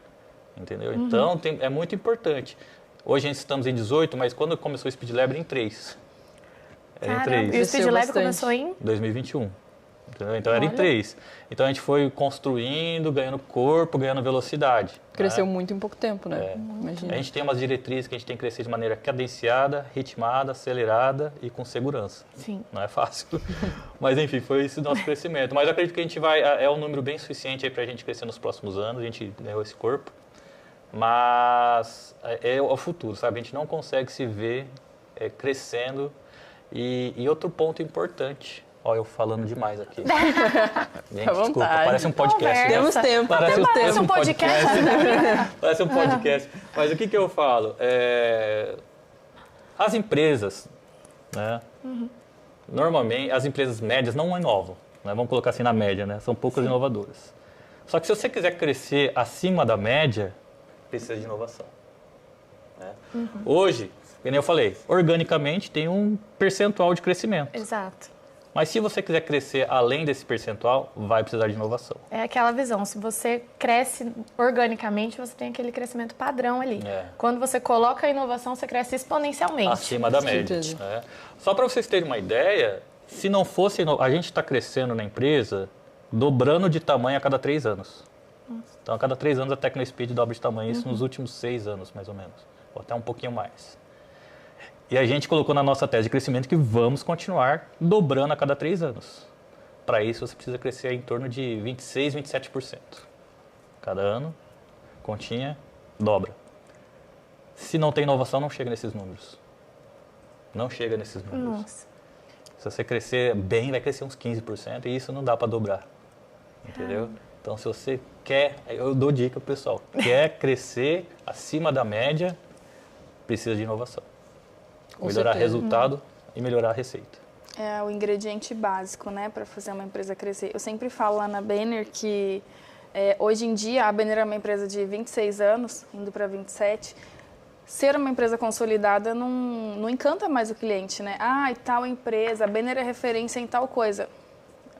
Entendeu? Então, é muito importante. Hoje, a gente estamos em 18, mas quando começou o Speed Lab, era em 3. Era em 3. E o Speed Lab começou em? 2021. Entendeu? Então, era em 3. Então, a gente foi construindo, ganhando corpo, ganhando velocidade. Cresceu muito em pouco tempo, né? A gente tem umas diretrizes que a gente tem que crescer de maneira cadenciada, ritmada, acelerada e com segurança. Sim. Não é fácil. Mas, enfim, foi esse o nosso crescimento. Mas eu acredito que a gente é um número bem suficiente para a gente crescer nos próximos anos. A gente ganhou esse corpo. Mas é o futuro, sabe? A gente não consegue se ver crescendo. E outro ponto importante... Olha, eu falando demais aqui. Gente, desculpa, parece um podcast. Temos tempo. Parece um podcast. Parece um podcast. Mas o que eu falo? As empresas, né? Normalmente, as empresas médias não inovam. Né? Vamos colocar assim na média, né? São poucas inovadoras. Só que se você quiser crescer acima da média, precisa de inovação. Né? Hoje, como eu falei, organicamente tem um percentual de crescimento. Exato. Mas se você quiser crescer além desse percentual, vai precisar de inovação. É aquela visão, se você cresce organicamente, você tem aquele crescimento padrão ali. Quando você coloca a inovação, você cresce exponencialmente. Acima da média. Né? Só para vocês terem uma ideia, se não fosse... A gente está crescendo na empresa, dobrando de tamanho a cada 3 anos. Então, a cada 3 anos a TecnoSpeed dobra de tamanho, isso nos últimos 6 anos, mais ou menos. Ou até um pouquinho mais. E a gente colocou na nossa tese de crescimento que vamos continuar dobrando a cada 3 anos. Para isso, você precisa crescer em torno de 26%, 27%. Cada ano, continha, dobra. Se não tem inovação, não chega nesses números. Não chega nesses números. Nossa. Se você crescer bem, vai crescer uns 15%, e isso não dá para dobrar. Entendeu? Então, se você eu dou dica pro pessoal, quer crescer acima da média, precisa de inovação. Melhorar resultado e melhorar a receita. É o ingrediente básico, né, para fazer uma empresa crescer. Eu sempre falo lá na Banner que hoje em dia a Banner é uma empresa de 26 anos, indo para 27. Ser uma empresa consolidada não encanta mais o cliente, né? Ah, e tal empresa, a Banner é referência em tal coisa.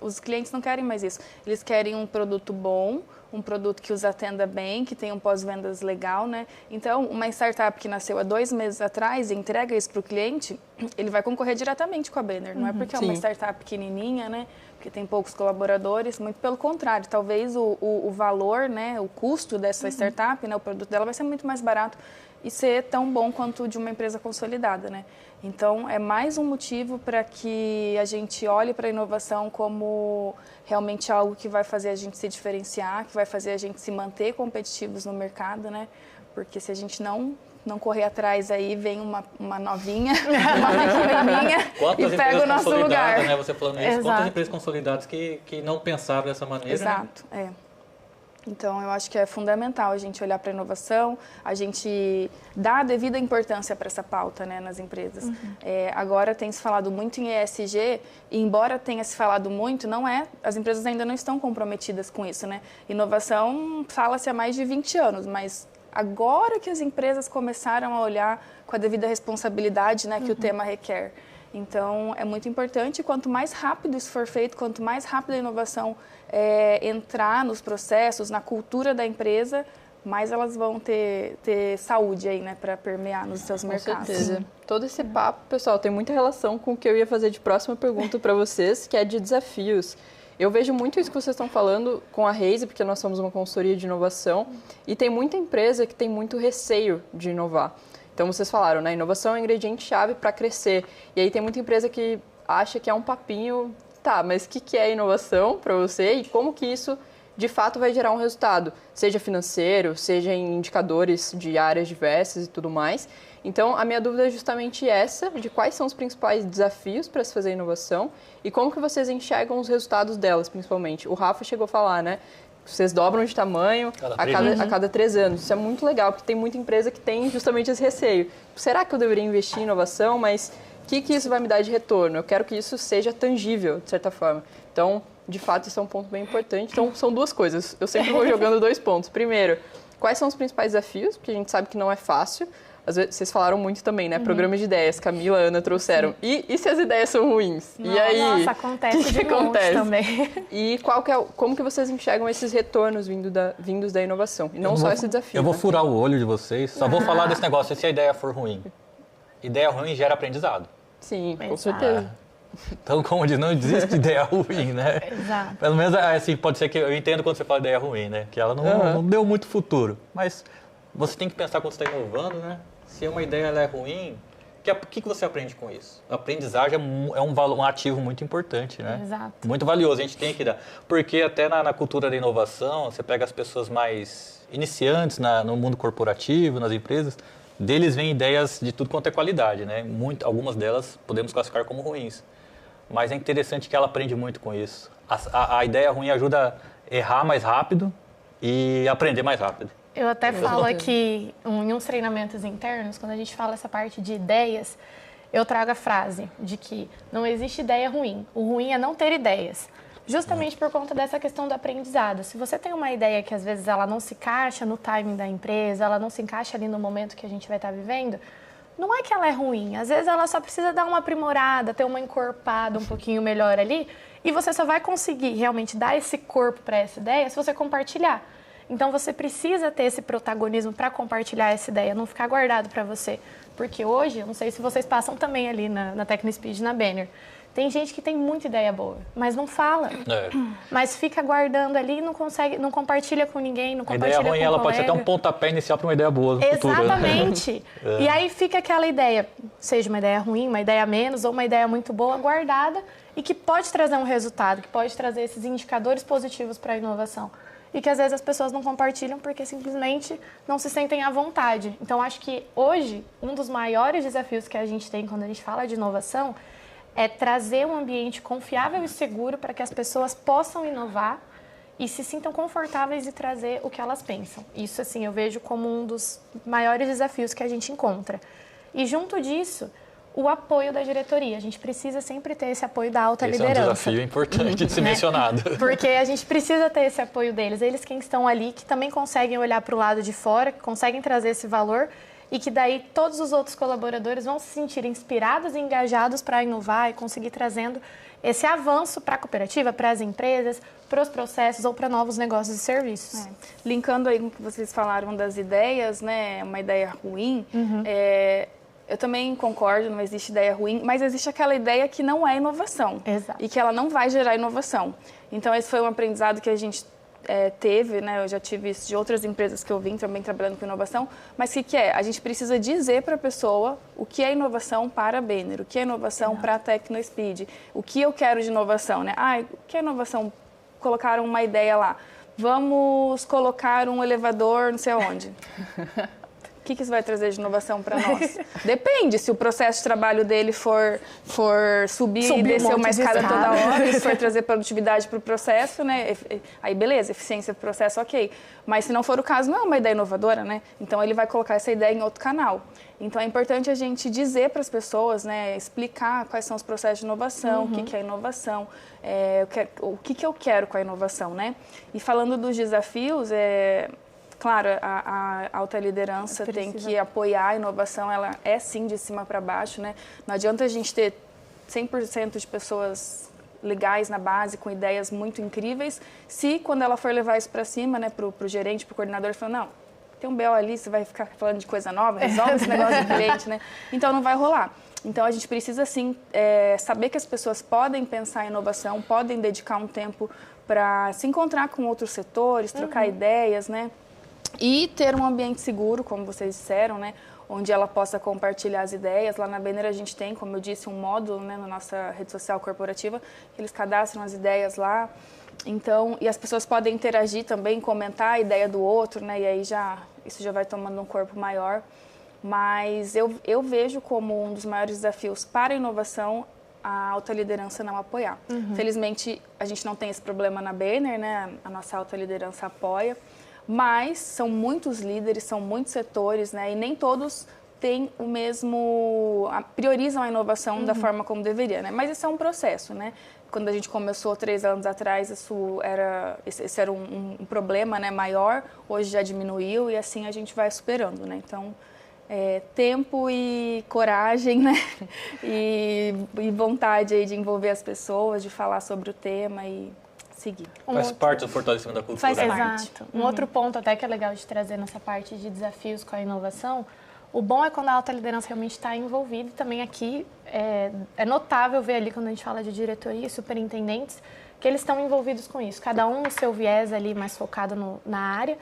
Os clientes não querem mais isso. Eles querem um produto bom, um produto que os atenda bem, que tenha um pós-vendas legal, né? Então, uma startup que nasceu há 2 meses atrás e entrega isso para o cliente, ele vai concorrer diretamente com a Banner. Não é porque é uma startup pequenininha, né? Porque tem poucos colaboradores, muito pelo contrário. Talvez o valor, né? O custo dessa startup, né? O produto dela vai ser muito mais barato e ser tão bom quanto o de uma empresa consolidada, né? Então, é mais um motivo para que a gente olhe para a inovação como realmente algo que vai fazer a gente se diferenciar, que vai fazer a gente se manter competitivos no mercado, né? Porque se a gente não correr atrás aí, vem uma novinha, uma pequenininha e pega o nosso lugar. Né? Você falando isso, quantas empresas consolidadas que não pensaram dessa maneira? Exato, né? Então, eu acho que é fundamental a gente olhar para a inovação, a gente dar a devida importância para essa pauta, né, nas empresas. Agora tem se falado muito em ESG, e embora tenha se falado muito, as empresas ainda não estão comprometidas com isso, né? Inovação fala-se há mais de 20 anos, mas agora que as empresas começaram a olhar com a devida responsabilidade, né, que o tema requer. Então, é muito importante, quanto mais rápido isso for feito, quanto mais rápido a inovação entrar nos processos, na cultura da empresa, mais elas vão ter saúde aí, né, para permear nos seus mercados. Com certeza. Todo esse papo, pessoal, tem muita relação com o que eu ia fazer de próxima pergunta para vocês, que é de desafios. Eu vejo muito isso que vocês estão falando com a Raise, porque nós somos uma consultoria de inovação, e tem muita empresa que tem muito receio de inovar. Então, vocês falaram, né? Inovação é um ingrediente-chave para crescer. E aí tem muita empresa que acha que é um papinho. Tá, mas o que é inovação para você e como que isso, de fato, vai gerar um resultado? Seja financeiro, seja em indicadores de áreas diversas e tudo mais. Então, a minha dúvida é justamente essa, de quais são os principais desafios para se fazer inovação e como que vocês enxergam os resultados delas, principalmente. O Rafa chegou a falar, né? Vocês dobram de tamanho a cada 3 anos. Isso é muito legal, porque tem muita empresa que tem justamente esse receio. Será que eu deveria investir em inovação, mas o que isso vai me dar de retorno? Eu quero que isso seja tangível, de certa forma. Então, de fato, isso é um ponto bem importante. Então, são 2 coisas. Eu sempre vou jogando 2 pontos. Primeiro, quais são os principais desafios? Porque a gente sabe que não é fácil. Às vezes, vocês falaram muito também, né? Programa de ideias, Camila, Ana trouxeram. E se as ideias são ruins? Nossa, e aí? Nossa, acontece de monte também. E como que vocês enxergam esses retornos vindos da inovação? E não só esse desafio. Eu vou furar o olho de vocês. Só vou falar desse negócio, se a ideia for ruim. Ideia ruim gera aprendizado. Sim, com certeza. Então, como diz, não existe de ideia ruim, né? Exato. Pelo menos, assim, pode ser que eu entendo quando você fala ideia ruim, né? Que ela não deu muito futuro. Mas você tem que pensar quando você está inovando, né? Se uma ideia ela é ruim, o que você aprende com isso? A aprendizagem é um ativo muito importante, né? Exato. Muito valioso, a gente tem que dar. Porque até na cultura da inovação, você pega as pessoas mais iniciantes no mundo corporativo, nas empresas, deles vêm ideias de tudo quanto é qualidade, né? Algumas delas podemos classificar como ruins. Mas é interessante que ela aprende muito com isso. A ideia ruim ajuda a errar mais rápido e aprender mais rápido. Eu até falo aqui, em uns treinamentos internos, quando a gente fala essa parte de ideias, eu trago a frase de que não existe ideia ruim. O ruim é não ter ideias. Justamente por conta dessa questão do aprendizado. Se você tem uma ideia que às vezes ela não se encaixa no timing da empresa, ela não se encaixa ali no momento que a gente vai estar vivendo, não é que ela é ruim. Às vezes ela só precisa dar uma aprimorada, ter uma encorpada um pouquinho melhor ali, e você só vai conseguir realmente dar esse corpo para essa ideia se você compartilhar. Então, você precisa ter esse protagonismo para compartilhar essa ideia, não ficar guardado para você. Porque hoje, não sei se vocês passam também ali na TecnoSpeed, na Banner, tem gente que tem muita ideia boa, mas não fala. Mas fica guardando ali e não compartilha com ninguém, não compartilha com o colega. A ideia ruim, ela pode ser até um pontapé inicial para uma ideia boa no futuro. Exatamente. E aí fica aquela ideia, seja uma ideia ruim, uma ideia menos ou uma ideia muito boa, guardada e que pode trazer um resultado, que pode trazer esses indicadores positivos para a inovação. E que às vezes as pessoas não compartilham porque simplesmente não se sentem à vontade. Então, acho que hoje, um dos maiores desafios que a gente tem quando a gente fala de inovação é trazer um ambiente confiável e seguro para que as pessoas possam inovar e se sintam confortáveis de trazer o que elas pensam. Isso, assim, eu vejo como um dos maiores desafios que a gente encontra. E junto disso, o apoio da diretoria. A gente precisa sempre ter esse apoio da alta liderança. Esse é um desafio importante de ser mencionado. Porque a gente precisa ter esse apoio deles. Eles quem estão ali, que também conseguem olhar para o lado de fora, que conseguem trazer esse valor e que daí todos os outros colaboradores vão se sentir inspirados e engajados para inovar e conseguir trazendo esse avanço para a cooperativa, para as empresas, para os processos ou para novos negócios e serviços. Linkando aí com o que vocês falaram das ideias, né, uma ideia ruim, eu também concordo, não existe ideia ruim, mas existe aquela ideia que não é inovação. Exato. E que ela não vai gerar inovação. Então, esse foi um aprendizado que a gente teve, né? Eu já tive isso de outras empresas que eu vim também trabalhando com inovação, mas o que é? A gente precisa dizer para a pessoa o que é inovação para a Benner, o que é inovação para a TecnoSpeed, o que eu quero de inovação, né? O que é inovação? Colocaram uma ideia lá, vamos colocar um elevador não sei aonde. O que isso vai trazer de inovação para nós? Depende, se o processo de trabalho dele for subir e descer uma escada toda hora, se for trazer produtividade para o processo, né? Aí beleza, eficiência para o processo, ok. Mas se não for o caso, não é uma ideia inovadora, né? Então ele vai colocar essa ideia em outro canal. Então é importante a gente dizer para as pessoas, né? Explicar quais são os processos de inovação, o que é inovação, o que eu quero com a inovação, né? E falando dos desafios, claro, a alta liderança tem que apoiar a inovação, ela é sim de cima para baixo, né? Não adianta a gente ter 100% de pessoas legais na base, com ideias muito incríveis, se quando ela for levar isso para cima, né, para o gerente, para o coordenador, falar, não, tem um BO ali, você vai ficar falando de coisa nova, resolve esse negócio do cliente, né? Então não vai rolar. Então a gente precisa sim saber que as pessoas podem pensar em inovação, podem dedicar um tempo para se encontrar com outros setores, trocar ideias, né? E ter um ambiente seguro, como vocês disseram, né? Onde ela possa compartilhar as ideias. Lá na Benner a gente tem, como eu disse, um módulo, né, na nossa rede social corporativa, que eles cadastram as ideias lá. Então, e as pessoas podem interagir também, comentar a ideia do outro, né? E aí isso já vai tomando um corpo maior. Mas eu vejo como um dos maiores desafios para a inovação a alta liderança não apoiar. Felizmente, a gente não tem esse problema na Benner, né? A nossa alta liderança apoia. Mas são muitos líderes, são muitos setores, né? E nem todos têm o mesmo... priorizam a inovação da forma como deveria, né? Mas isso é um processo, né? Quando a gente começou 3 anos atrás, esse era um problema, né, maior. Hoje já diminuiu e assim a gente vai superando, né? Então, tempo e coragem, né? E vontade aí de envolver as pessoas, de falar sobre o tema e... seguir. Faz parte do fortalecimento da cultura. Faz parte. Exato. Um outro ponto até que é legal de trazer nessa parte de desafios com a inovação, o bom é quando a alta liderança realmente está envolvida. E também aqui é notável ver ali quando a gente fala de diretoria e superintendentes, que eles estão envolvidos com isso. Cada um no seu viés ali mais focado na área,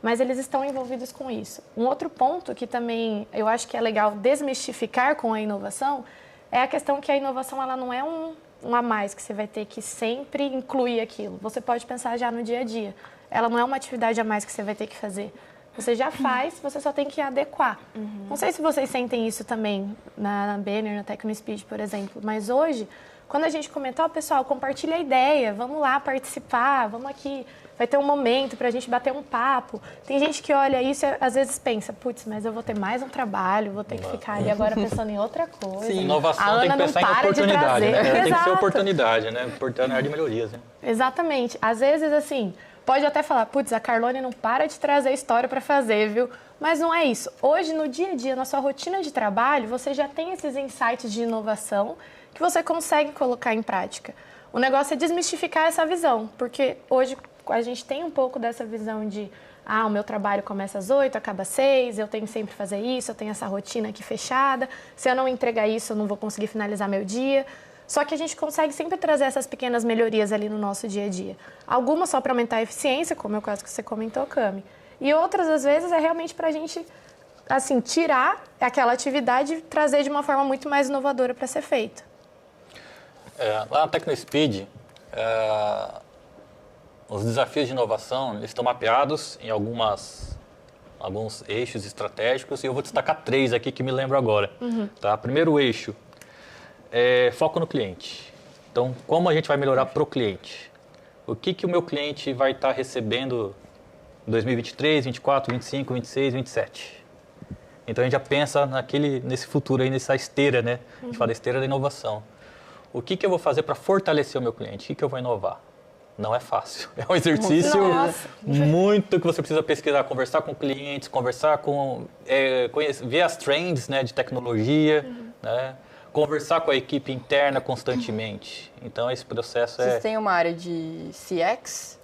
mas eles estão envolvidos com isso. Um outro ponto que também eu acho que é legal desmistificar com a inovação é a questão que a inovação ela não é um a mais que você vai ter que sempre incluir aquilo. Você pode pensar já no dia a dia. Ela não é uma atividade a mais que você vai ter que fazer. Você já faz, você só tem que adequar. Não sei se vocês sentem isso também na Benner, na TecnoSpeed, por exemplo, mas hoje, quando a gente comentou, pessoal, compartilha a ideia, vamos lá participar, vamos aqui, vai ter um momento para a gente bater um papo. Tem gente que olha isso e às vezes pensa, putz, mas eu vou ter mais um trabalho, vou ter que ficar ali agora pensando em outra coisa. Sim, inovação tem que pensar em oportunidade, né? Tem que ser oportunidade, né? Oportunidade de melhorias, né? Exatamente. Às vezes, assim, pode até falar, putz, a Carlone não para de trazer história para fazer, viu? Mas não é isso. Hoje, no dia a dia, na sua rotina de trabalho, você já tem esses insights de inovação que você consegue colocar em prática. O negócio é desmistificar essa visão, porque hoje a gente tem um pouco dessa visão de o meu trabalho começa às 8, acaba às 6, eu tenho sempre que fazer isso, eu tenho essa rotina aqui fechada, se eu não entregar isso, eu não vou conseguir finalizar meu dia. Só que a gente consegue sempre trazer essas pequenas melhorias ali no nosso dia a dia. Algumas só para aumentar a eficiência, como é o caso que você comentou, Cami. E outras, às vezes, é realmente para a gente, assim, tirar aquela atividade e trazer de uma forma muito mais inovadora para ser feita. Lá na TecnoSpeed, os desafios de inovação estão mapeados em alguns eixos estratégicos e eu vou destacar 3 aqui que me lembro agora. Tá? Primeiro eixo é foco no cliente. Então, como a gente vai melhorar para o cliente? O que o meu cliente vai estar recebendo em 2023, 2024, 2025, 2026, 2027? Então, a gente já pensa nesse futuro aí, nessa esteira, né? A gente fala da esteira da inovação. O que eu vou fazer para fortalecer o meu cliente? O que eu vou inovar? Não é fácil. É um exercício muito que você precisa pesquisar, conversar com clientes, conversar com... ver as trends, né, de tecnologia, né? Conversar com a equipe interna constantemente. Então, esse processo Vocês têm uma área de CX?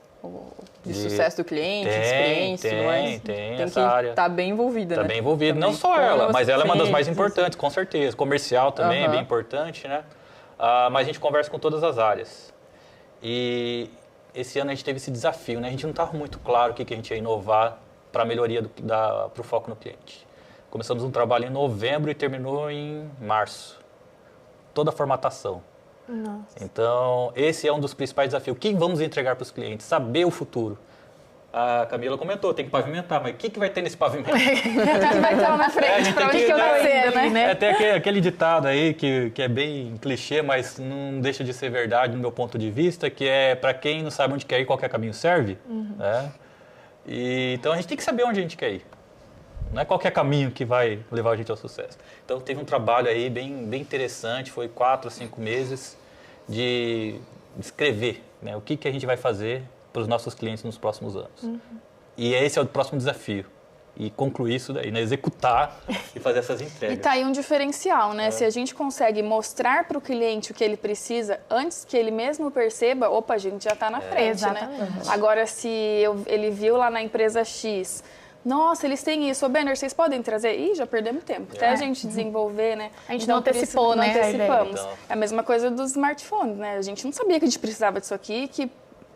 De sucesso do cliente, de experiência, tem essa área. Está bem envolvida, né? Está bem envolvida. Também Não só ela, mas ela é uma das mais isso. importantes, com certeza. Comercial também é bem importante, né? Mas a gente conversa com todas as áreas. E esse ano a gente teve esse desafio, né? A gente não estava muito claro o que a gente ia inovar para a melhoria para o foco no cliente. Começamos um trabalho em novembro e terminou em março. Toda a formatação. Nossa. Então, esse é um dos principais desafios. O que vamos entregar para os clientes? Saber o futuro. A Camila comentou, tem que pavimentar, mas o que vai ter nesse pavimento? O que vai ter lá na frente? Para onde que eu tô indo, né? Até aquele ditado aí que é bem clichê, mas não deixa de ser verdade no meu ponto de vista, que é para quem não sabe onde quer ir, qualquer caminho serve. Né? Então, a gente tem que saber onde a gente quer ir. Não é qualquer caminho que vai levar a gente ao sucesso. Então, teve um trabalho aí bem interessante, foi 4 a 5 meses de escrever, né, o que a gente vai fazer para os nossos clientes nos próximos anos. E esse é o próximo desafio. E concluir isso daí, né, executar e fazer essas entregas. E tá aí um diferencial, né? Se a gente consegue mostrar para o cliente o que ele precisa antes que ele mesmo perceba, opa, a gente já está na frente, né? Agora, se ele viu lá na empresa X... Nossa, eles têm isso. Ô, Benner, vocês podem trazer? Ih, já perdemos tempo. Até a gente desenvolver, né? A gente não antecipou, né? Não antecipamos. É a mesma coisa dos smartphones, né? A gente não sabia que a gente precisava disso aqui, que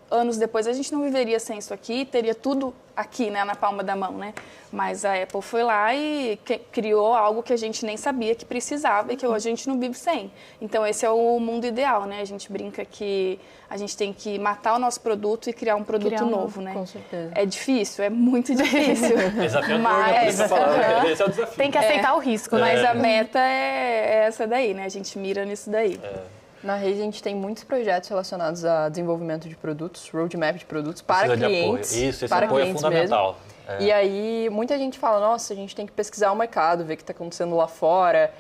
anos depois a gente não viveria sem isso aqui, teria tudo aqui, né, na palma da mão, né? Mas a Apple foi lá e criou algo que a gente nem sabia que precisava e que hoje a gente não vive sem. Então, esse é o mundo ideal, né? A gente brinca que a gente tem que matar o nosso produto e criar um produto novo, né? Com certeza. É difícil, é muito difícil. Desafiador, mas, esse é o desafio. Tem que aceitar o risco, mas né? a meta é essa daí, né? A gente mira nisso daí. Na Reis, a gente tem muitos projetos relacionados a desenvolvimento de produtos, roadmap de produtos para Precisa clientes. De apoio. Isso, esse para apoio é clientes fundamental. Mesmo. E aí, muita gente fala, nossa, a gente tem que pesquisar o mercado, ver o que está acontecendo lá fora,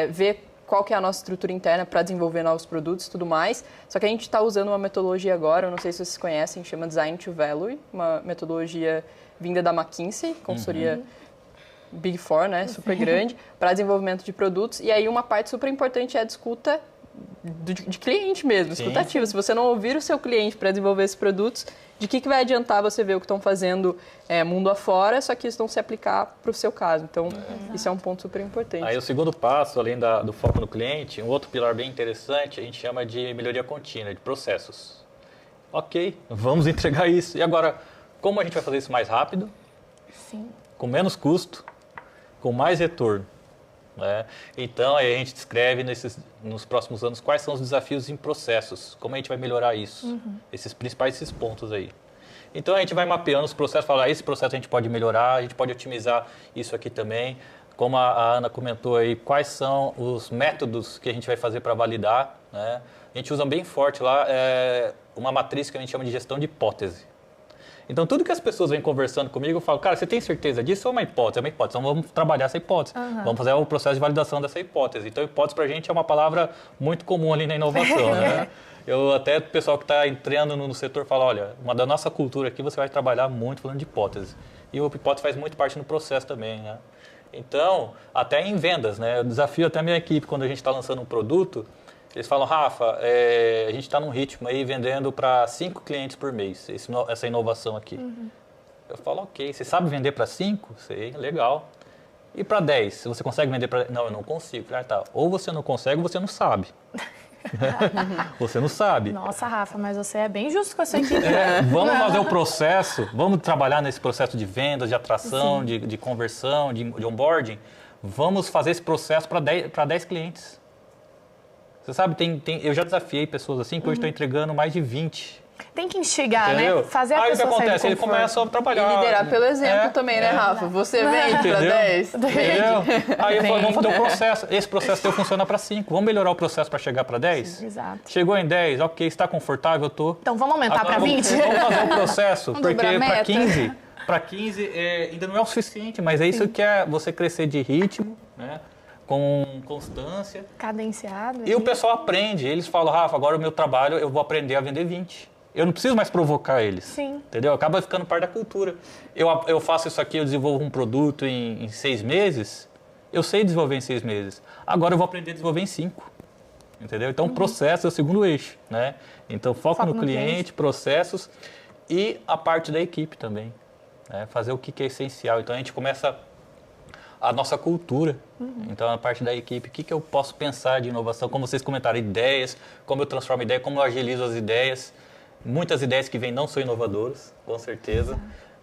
ver qual que é a nossa estrutura interna para desenvolver novos produtos e tudo mais. Só que a gente está usando uma metodologia agora, eu não sei se vocês conhecem, chama Design to Value, uma metodologia vinda da McKinsey, consultoria Big Four, né, super grande, para desenvolvimento de produtos. E aí uma parte super importante é a escuta de cliente mesmo, escutativa. Se você não ouvir o seu cliente para desenvolver esses produtos, de que vai adiantar você ver o que estão fazendo mundo afora, só que isso não se aplicar para o seu caso. Então, isso é um ponto super importante. Aí o segundo passo, além do foco no cliente, um outro pilar bem interessante, a gente chama de melhoria contínua, de processos. Ok, vamos entregar isso. E agora, como a gente vai fazer isso mais rápido? Sim. Com menos custo, com mais retorno. Né? Então, aí a gente descreve nos próximos anos quais são os desafios em processos, como a gente vai melhorar isso, esses pontos aí. Então, a gente vai mapeando os processos, falar, esse processo a gente pode melhorar, a gente pode otimizar isso aqui também. Como a Ana comentou aí, quais são os métodos que a gente vai fazer para validar. Né? A gente usa bem forte lá uma matriz que a gente chama de gestão de hipótese. Então, tudo que as pessoas vêm conversando comigo, eu falo, cara, você tem certeza disso ou é uma hipótese? É uma hipótese, então vamos trabalhar essa hipótese. Vamos fazer o processo de validação dessa hipótese. Então, hipótese para a gente é uma palavra muito comum ali na inovação, né? Até o pessoal que está entrando no setor fala, olha, uma da nossa cultura aqui, você vai trabalhar muito falando de hipótese. E o hipótese faz muito parte no processo também, né? Então, até em vendas, né? Eu desafio até a minha equipe, quando a gente está lançando um produto, eles falam, Rafa, a gente está num ritmo aí vendendo para 5 clientes por mês, essa inovação aqui. Eu falo, ok, você sabe vender para 5? Sei, legal. E para 10? Você consegue vender para... Não, eu não consigo. Ah, tá. Ou você não consegue ou você não sabe. Você não sabe. Nossa, Rafa, mas você é bem justo com a sua equipe. Vamos fazer o processo, vamos trabalhar nesse processo de vendas, de atração, de conversão, de onboarding. Vamos fazer esse processo para 10 clientes. Você sabe, eu já desafiei pessoas assim, que hoje estão entregando mais de 20 Tem que instigar, Entendeu? né? Fazer a Aí o que pessoa sair do acontece? Ele conforto. começa a trabalhar. E liderar pelo exemplo também, né, Rafa? Você vem para 10. Entendeu? Aí eu falei, vamos fazer um processo. Esse processo teu funciona para 5. Vamos melhorar o processo para chegar para 10? Exato. Chegou em 10, ok, está confortável, eu tô. Então vamos aumentar para 20? Vamos fazer um processo, Vamos porque dobrar a meta. para 15 ainda não é o suficiente, mas é isso que é você crescer de ritmo, né? Com constância. Cadenciado. E o pessoal aprende. Eles falam, Rafa, agora o meu trabalho eu vou aprender a vender 20. Eu não preciso mais provocar eles. Sim. Entendeu? Acaba ficando parte da cultura. Eu faço isso aqui, eu desenvolvo um produto em 6 meses. Eu sei desenvolver em 6 meses. Agora eu vou aprender a desenvolver em 5. Entendeu? Então, o processo é o segundo eixo, né? Então, foco no cliente, processos e a parte da equipe também. Né? Fazer o que é essencial. Então, a gente começa a nossa cultura. Então, a parte da equipe, o que eu posso pensar de inovação? Como vocês comentaram, ideias, como eu transformo ideias, como eu agilizo as ideias. Muitas ideias que vêm não são inovadoras, com certeza.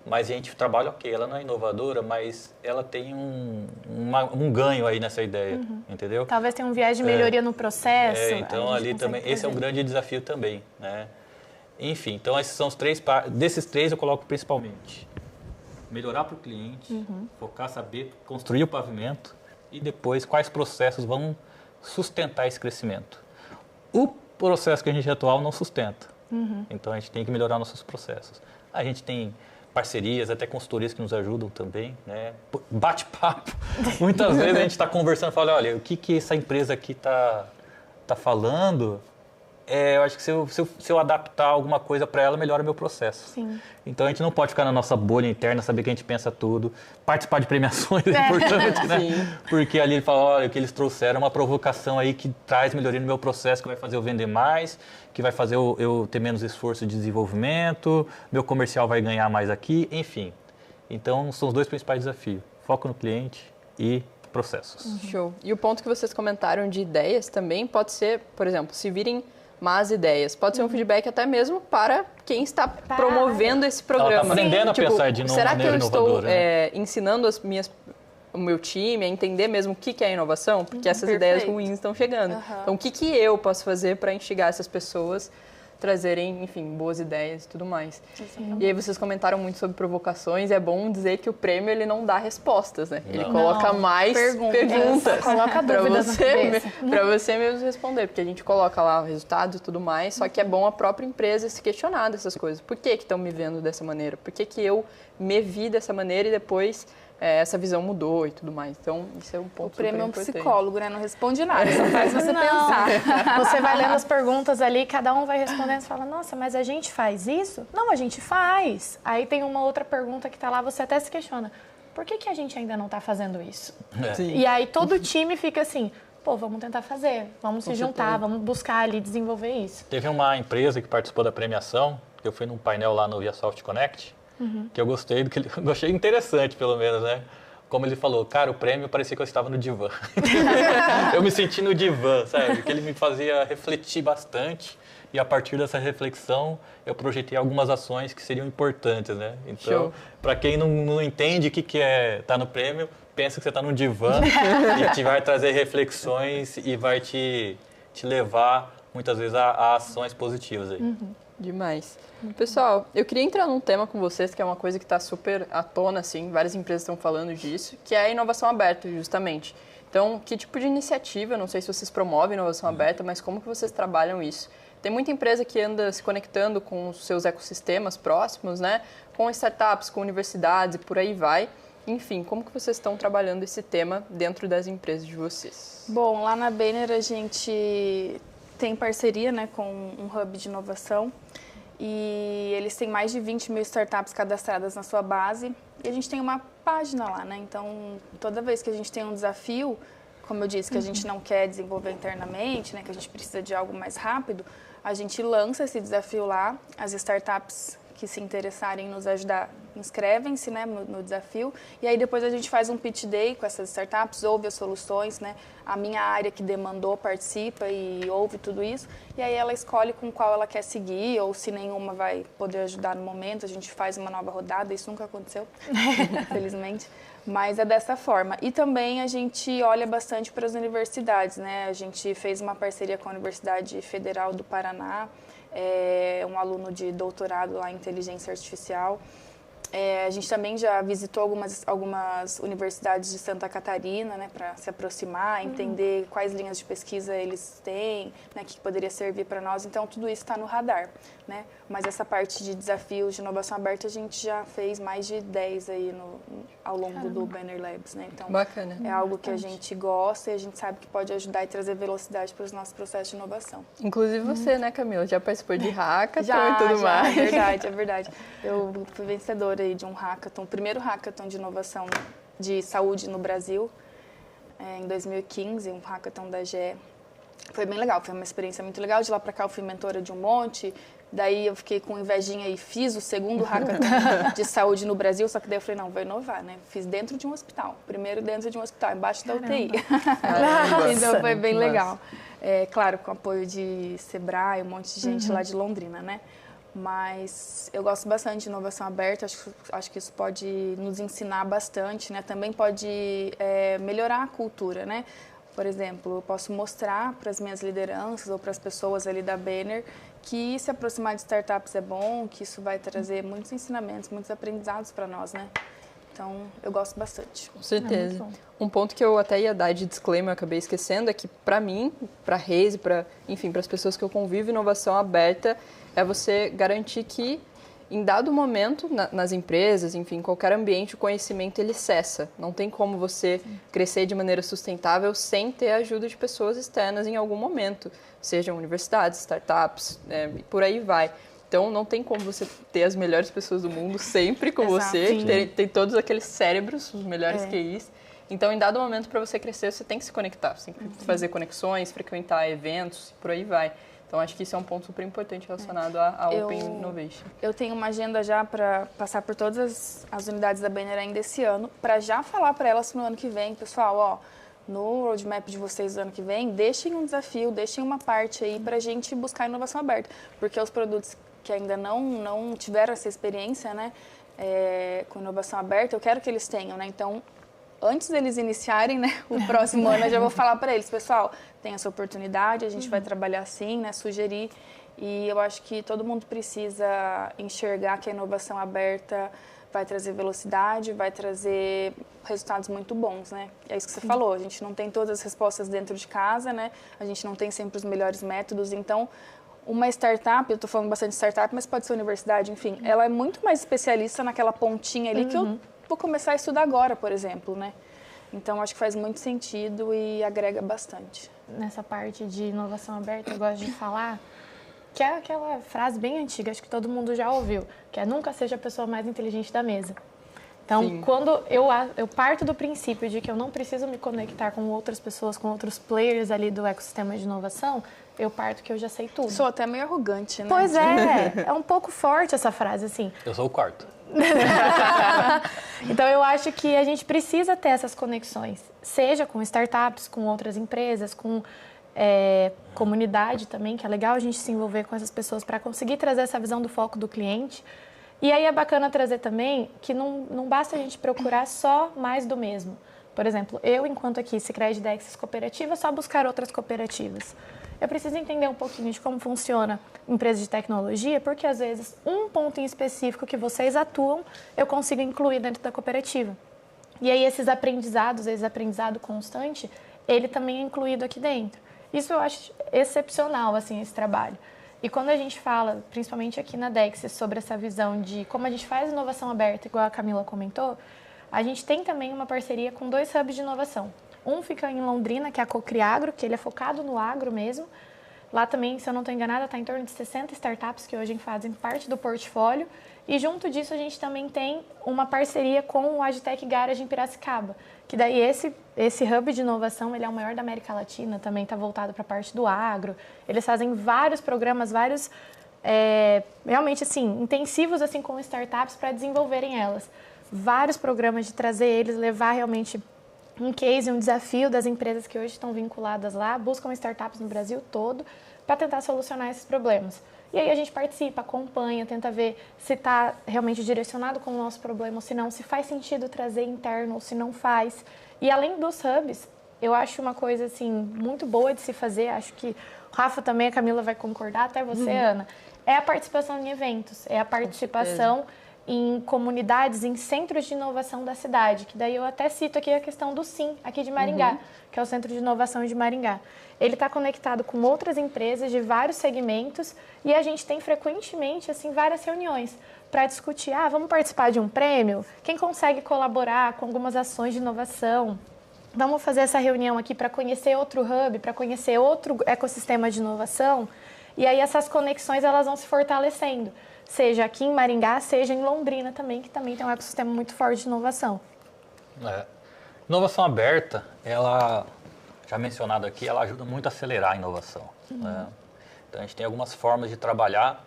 Mas a gente trabalha, ok, ela não é inovadora, mas ela tem um ganho aí nessa ideia, entendeu? Talvez tenha um viés de melhoria no processo. Então, ali também, esse é um grande desafio também, né? Enfim, então esses são os 3, desses 3 eu coloco principalmente. Melhorar para o cliente, focar, saber construir o pavimento e depois quais processos vão sustentar esse crescimento. O processo que a gente atual não sustenta, então a gente tem que melhorar nossos processos. A gente tem parcerias, até consultorias que nos ajudam também, né? Bate-papo. Muitas vezes a gente está conversando e fala, olha, o que essa empresa aqui tá falando, eu acho que se eu adaptar alguma coisa para ela, melhora o meu processo. Sim. Então a gente não pode ficar na nossa bolha interna, saber que a gente pensa tudo. Participar de premiações é importante, né? Sim. Porque ali ele fala, olha, o que eles trouxeram é uma provocação aí que traz melhoria no meu processo, que vai fazer eu vender mais, que vai fazer eu ter menos esforço de desenvolvimento, meu comercial vai ganhar mais aqui, enfim. Então são os 2 principais desafios, foco no cliente e processos. Show. E o ponto que vocês comentaram de ideias também pode ser, por exemplo, se virem más ideias. Pode ser um feedback até mesmo para quem está promovendo esse programa. Ela está aprendendo a pensar de será que eu estou né? ensinando o meu time a entender mesmo o que é inovação? Porque essas ideias ruins estão chegando. Então, o que eu posso fazer para instigar essas pessoas trazerem, enfim, boas ideias e tudo mais. E aí vocês comentaram muito sobre provocações, e é bom dizer que o prêmio ele não dá respostas, né? Ele coloca mais perguntas coloca dúvidas para você mesmo responder, porque a gente coloca lá o resultado e tudo mais, só que é bom a própria empresa se questionar dessas coisas. Por que estão me vendo dessa maneira? Por que eu me vi dessa maneira e depois essa visão mudou e tudo mais. Então, isso é um ponto super importante. O prêmio é um psicólogo, né? Não responde nada, só faz você pensar. Você vai lendo as perguntas ali, cada um vai respondendo, você fala, nossa, mas a gente faz isso? Não, a gente faz. Aí tem uma outra pergunta que está lá, você até se questiona, por que a gente ainda não está fazendo isso? E aí todo o time fica assim, pô, vamos tentar fazer, vamos se juntar, vamos buscar ali desenvolver isso. Teve uma empresa que participou da premiação, que eu fui num painel lá no ViaSoft Connect, que eu gostei, eu achei interessante pelo menos, né? Como ele falou, cara, o prêmio parecia que eu estava no divã. Eu me senti no divã, sabe? Que ele me fazia refletir bastante e a partir dessa reflexão eu projetei algumas ações que seriam importantes, né? Então, para quem não entende o que é estar no prêmio, pensa que você está no divã e te vai trazer reflexões e vai te levar muitas vezes a ações positivas aí. Demais. Pessoal, eu queria entrar num tema com vocês, que é uma coisa que está super à tona, assim, várias empresas estão falando disso, que é a inovação aberta, justamente. Então, que tipo de iniciativa, não sei se vocês promovem inovação aberta, mas como que vocês trabalham isso? Tem muita empresa que anda se conectando com os seus ecossistemas próximos, né? Com startups, com universidades e por aí vai. Enfim, como que vocês estão trabalhando esse tema dentro das empresas de vocês? Bom, lá na Banner a gente tem parceria, né, com um hub de inovação e eles têm mais de 20 mil startups cadastradas na sua base e a gente tem uma página lá, né? Então, toda vez que a gente tem um desafio, como eu disse, que a gente não quer desenvolver internamente, né, que a gente precisa de algo mais rápido, a gente lança esse desafio lá, as startups que se interessarem em nos ajudar inscrevem-se, né, no desafio, e aí depois a gente faz um pitch day com essas startups, ouve as soluções, né, a minha área que demandou participa e ouve tudo isso, e aí ela escolhe com qual ela quer seguir, ou se nenhuma vai poder ajudar no momento, a gente faz uma nova rodada, isso nunca aconteceu, infelizmente. Mas é dessa forma. E também a gente olha bastante para as universidades, né? A gente fez uma parceria com a Universidade Federal do Paraná, um aluno de doutorado lá em inteligência artificial. A gente também já visitou algumas universidades de Santa Catarina, né, para se aproximar, entender quais linhas de pesquisa eles têm, né, que poderia servir para nós. Então, tudo isso está no radar, né? Mas essa parte de desafios de inovação aberta, a gente já fez mais de 10 aí ao longo do Banner Labs, né? Então, bacana. É algo que a gente gosta e a gente sabe que pode ajudar e trazer velocidade para os nossos processos de inovação. Inclusive você, né, Camila? Já participou de hackathon e tudo mais. É verdade. Eu fui vencedora aí de um hackathon, o primeiro hackathon de inovação de saúde no Brasil, em 2015, um hackathon da GE. Foi bem legal, foi uma experiência muito legal. De lá para cá eu fui mentora de um monte, daí eu fiquei com invejinha e fiz o segundo hackathon de saúde no Brasil, só que daí eu falei, não, vou inovar, né? Fiz dentro de um hospital, primeiro dentro de um hospital, embaixo da UTI. Então foi bem legal. Claro, com apoio de Sebrae, um monte de gente lá de Londrina, né? Mas eu gosto bastante de inovação aberta, acho que isso pode nos ensinar bastante, né? Também pode melhorar a cultura, né? Por exemplo, eu posso mostrar para as minhas lideranças ou para as pessoas ali da Banner que se aproximar de startups é bom, que isso vai trazer muitos ensinamentos, muitos aprendizados para nós, né? Então, eu gosto bastante. Com certeza. Um ponto que eu até ia dar de disclaimer, eu acabei esquecendo, é que para mim, para a Reis, para as pessoas que eu convivo, inovação aberta é você garantir que, em dado momento, nas empresas, enfim, qualquer ambiente, o conhecimento ele cessa. Não tem como você crescer de maneira sustentável sem ter a ajuda de pessoas externas em algum momento, sejam universidades, startups, por aí vai. Então, não tem como você ter as melhores pessoas do mundo sempre com você, tem todos aqueles cérebros, os melhores QIs. Então, em dado momento, para você crescer, você tem que se conectar, você tem que fazer conexões, frequentar eventos, por aí vai. Então, acho que isso é um ponto super importante relacionado à Open Innovation. Eu tenho uma agenda já para passar por todas as unidades da Banner ainda esse ano, para já falar para elas no ano que vem, pessoal, no roadmap de vocês do ano que vem, deixem um desafio, deixem uma parte aí para a gente buscar inovação aberta, porque os produtos que ainda não tiveram essa experiência, né, com inovação aberta, eu quero que eles tenham, né, então, antes deles iniciarem, né, o próximo ano, eu já vou falar para eles, pessoal, tem essa oportunidade, a gente vai trabalhar assim, né, sugerir, e eu acho que todo mundo precisa enxergar que a inovação aberta vai trazer velocidade, vai trazer resultados muito bons, né? É isso que você falou, a gente não tem todas as respostas dentro de casa, né, a gente não tem sempre os melhores métodos, então, uma startup, eu estou falando bastante de startup, mas pode ser universidade, enfim, ela é muito mais especialista naquela pontinha ali que eu vou começar a estudar agora, por exemplo, né? Então, acho que faz muito sentido e agrega bastante. Nessa parte de inovação aberta, eu gosto de falar que é aquela frase bem antiga, acho que todo mundo já ouviu, que é nunca seja a pessoa mais inteligente da mesa. Então, quando eu parto do princípio de que eu não preciso me conectar com outras pessoas, com outros players ali do ecossistema de inovação, eu parto que eu já sei tudo. Sou até meio arrogante, né? Pois é um pouco forte essa frase, assim. Eu sou o quarto. Então, eu acho que a gente precisa ter essas conexões, seja com startups, com outras empresas, com comunidade também, que é legal a gente se envolver com essas pessoas para conseguir trazer essa visão do foco do cliente. E aí é bacana trazer também que não basta a gente procurar só mais do mesmo. Por exemplo, eu, enquanto aqui Sicredi Dexis Cooperativa, só buscar outras cooperativas. Eu preciso entender um pouquinho de como funciona empresa de tecnologia, porque às vezes um ponto em específico que vocês atuam, eu consigo incluir dentro da cooperativa. E aí esses aprendizados, esse aprendizado constante, ele também é incluído aqui dentro. Isso eu acho excepcional, assim, esse trabalho. E quando a gente fala, principalmente aqui na Dexis, sobre essa visão de como a gente faz inovação aberta, igual a Camila comentou, a gente tem também uma parceria com 2 hubs de inovação. Um fica em Londrina, que é a Cocriagro, que ele é focado no agro mesmo. Lá também, se eu não estou enganada, está em torno de 60 startups que hoje fazem parte do portfólio. E junto disso, a gente também tem uma parceria com o Agitec Garage em Piracicaba, que daí esse hub de inovação, ele é o maior da América Latina, também está voltado para a parte do agro. Eles fazem vários programas, vários realmente assim, intensivos assim, com startups para desenvolverem elas. Vários programas de trazer eles, levar realmente um case, um desafio das empresas que hoje estão vinculadas lá, buscam startups no Brasil todo para tentar solucionar esses problemas. E aí a gente participa, acompanha, tenta ver se está realmente direcionado com o nosso problema ou se não, se faz sentido trazer interno ou se não faz. E além dos hubs, eu acho uma coisa assim muito boa de se fazer, acho que o Rafa também, a Camila vai concordar, até você, Ana, é a participação em eventos, é a participação em comunidades, em centros de inovação da cidade, que daí eu até cito aqui a questão do SIM, aqui de Maringá, que é o Centro de Inovação de Maringá. Ele está conectado com outras empresas de vários segmentos e a gente tem frequentemente assim, várias reuniões para discutir, vamos participar de um prêmio? Quem consegue colaborar com algumas ações de inovação? Vamos fazer essa reunião aqui para conhecer outro hub, para conhecer outro ecossistema de inovação. E aí essas conexões elas vão se fortalecendo, seja aqui em Maringá, seja em Londrina também, que também tem um ecossistema muito forte de inovação. Inovação aberta, ela, já mencionado aqui, ela ajuda muito a acelerar a inovação. Né? Então a gente tem algumas formas de trabalhar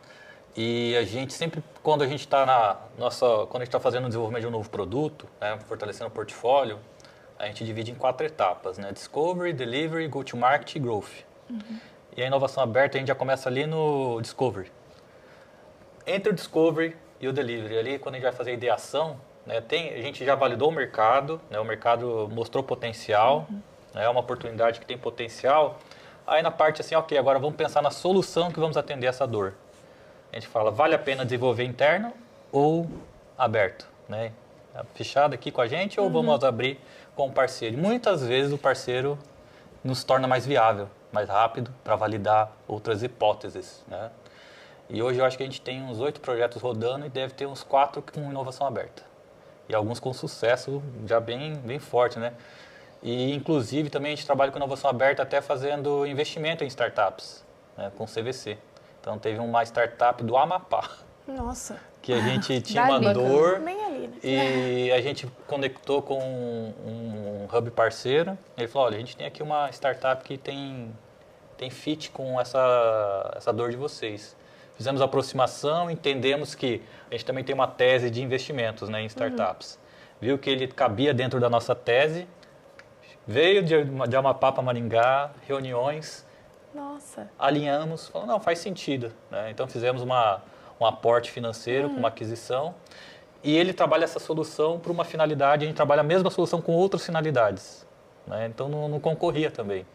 e a gente sempre, quando a gente está fazendo o desenvolvimento de um novo produto, né, fortalecendo o portfólio, a gente divide em 4 etapas, né? Discovery, Delivery, Go-to-Market e Growth. E a inovação aberta a gente já começa ali no Discovery. Entre o Discovery e o Delivery, ali quando a gente vai fazer a ideação, né, a gente já validou o mercado, né, o mercado mostrou potencial, é uma oportunidade que tem potencial. Aí na parte assim, ok, agora vamos pensar na solução que vamos atender essa dor. A gente fala, vale a pena desenvolver interno ou aberto? Né? Fechado aqui com a gente ou vamos abrir com o parceiro? Muitas vezes o parceiro nos torna mais viável, mais rápido para validar outras hipóteses. Né? E hoje eu acho que a gente tem uns 8 projetos rodando e deve ter uns 4 com inovação aberta. E alguns com sucesso já bem forte, né? E inclusive também a gente trabalha com inovação aberta até fazendo investimento em startups, né, com CVC. Então teve uma startup do Amapá. Nossa. Que a gente tinha uma dor bem ali, né? e a gente conectou com um hub parceiro. Ele falou, olha, a gente tem aqui uma startup que tem fit com essa dor de vocês. Fizemos a aproximação, entendemos que a gente também tem uma tese de investimentos, né, em startups. Viu que ele cabia dentro da nossa tese, veio de Amapá para Maringá, reuniões, alinhamos, falou, não, faz sentido. Né? Então fizemos um aporte financeiro com uma aquisição e ele trabalha essa solução para uma finalidade, a gente trabalha a mesma solução com outras finalidades. Né? Então não concorria também.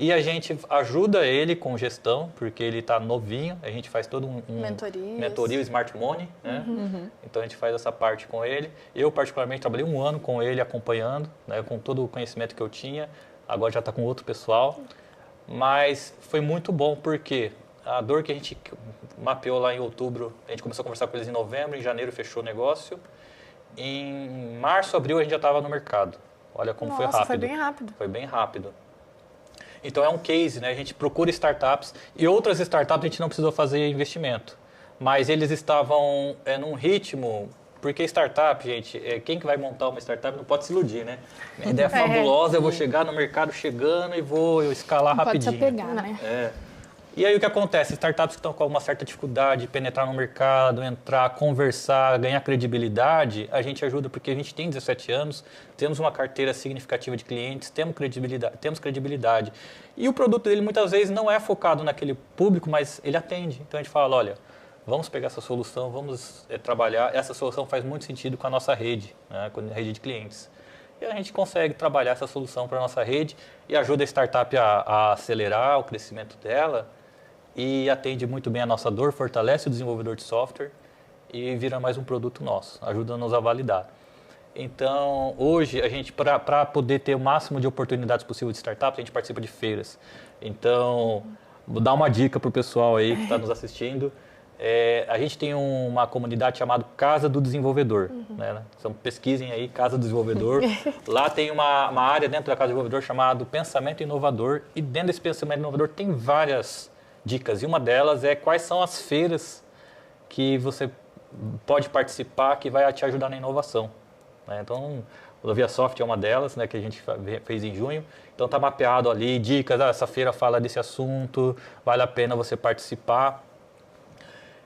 E a gente ajuda ele com gestão, porque ele está novinho, a gente faz todo mentoria, Smart Money, né? Então a gente faz essa parte com ele. Eu particularmente trabalhei 1 ano com ele, acompanhando, né, com todo o conhecimento que eu tinha, agora já está com outro pessoal. Mas foi muito bom, porque a dor que a gente mapeou lá em outubro, a gente começou a conversar com eles em novembro, em janeiro fechou o negócio. Em março, abril a gente já estava no mercado. Olha como foi rápido. Foi bem rápido. Foi bem rápido. Então é um case, né? A gente procura startups e outras startups a gente não precisou fazer investimento. Mas eles estavam num ritmo, porque startup, gente, quem que vai montar uma startup não pode se iludir, né? Minha ideia é fabulosa, eu vou chegar no mercado chegando e vou escalar rapidinho. Pode se apegar, né? E aí o que acontece? Startups que estão com uma certa dificuldade de penetrar no mercado, entrar, conversar, ganhar credibilidade, a gente ajuda porque a gente tem 17 anos, temos uma carteira significativa de clientes, temos credibilidade. E o produto dele muitas vezes não é focado naquele público, mas ele atende. Então a gente fala, olha, vamos pegar essa solução, vamos trabalhar. Essa solução faz muito sentido com a nossa rede, né, com a rede de clientes. E a gente consegue trabalhar essa solução para a nossa rede e ajuda a startup a acelerar o crescimento dela e atende muito bem a nossa dor, fortalece o desenvolvedor de software e vira mais um produto nosso, ajudando-nos a validar. Então, hoje, a gente, para poder ter o máximo de oportunidades possível de startups, a gente participa de feiras. Então, vou dar uma dica para o pessoal aí que está nos assistindo. A gente tem uma comunidade chamada Casa do Desenvolvedor. Né? Então, pesquisem aí, Casa do Desenvolvedor. Lá tem uma área dentro da Casa do Desenvolvedor chamada Pensamento Inovador. E dentro desse Pensamento Inovador tem várias dicas. E uma delas é quais são as feiras que você pode participar que vai te ajudar na inovação. Né? Então, o ViaSoft é uma delas, né, que a gente fez em junho. Então, está mapeado ali, dicas, essa feira fala desse assunto, vale a pena você participar.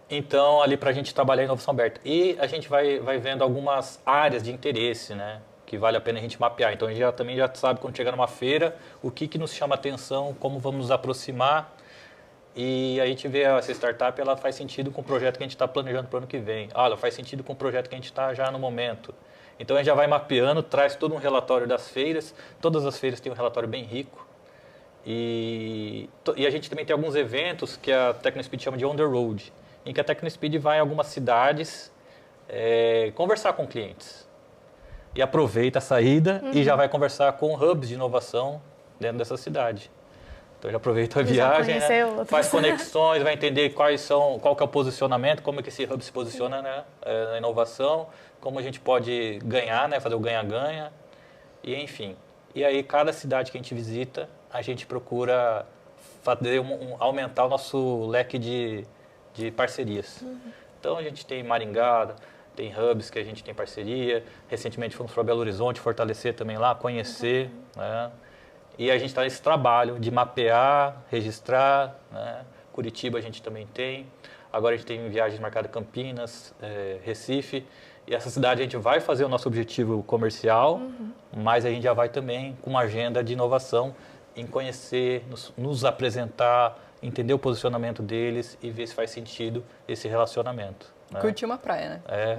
Então, ali para a gente trabalhar inovação aberta. E a gente vai vendo algumas áreas de interesse, né? Que vale a pena a gente mapear. Então, a gente também já sabe, quando chegar numa feira, o que nos chama atenção, como vamos nos aproximar. E a gente vê essa startup, ela faz sentido com o projeto que a gente está planejando para o ano que vem. Ela faz sentido com o projeto que a gente está já no momento. Então, a gente já vai mapeando, traz todo um relatório das feiras. Todas as feiras têm um relatório bem rico. E a gente também tem alguns eventos que a TecnoSpeed chama de on the road, em que a TecnoSpeed vai em algumas cidades conversar com clientes. E aproveita a saída e já vai conversar com hubs de inovação dentro dessa cidade. Então, já aproveita a viagem, né? Faz conexões, vai entender qual que é o posicionamento, como é que esse hub se posiciona, né? Na inovação, como a gente pode ganhar, né? Fazer o ganha-ganha, e enfim. E aí, cada cidade que a gente visita, a gente procura fazer aumentar o nosso leque de parcerias. Então, a gente tem Maringá, tem hubs que a gente tem parceria. Recentemente fomos para Belo Horizonte, fortalecer também lá, conhecer. Né? E a gente está nesse trabalho de mapear, registrar. Né? Curitiba a gente também tem. Agora a gente tem viagens marcadas Campinas, Recife. E essa cidade a gente vai fazer o nosso objetivo comercial, mas a gente já vai também com uma agenda de inovação em conhecer, nos apresentar, entender o posicionamento deles e ver se faz sentido esse relacionamento. Né? Curtir uma praia, né?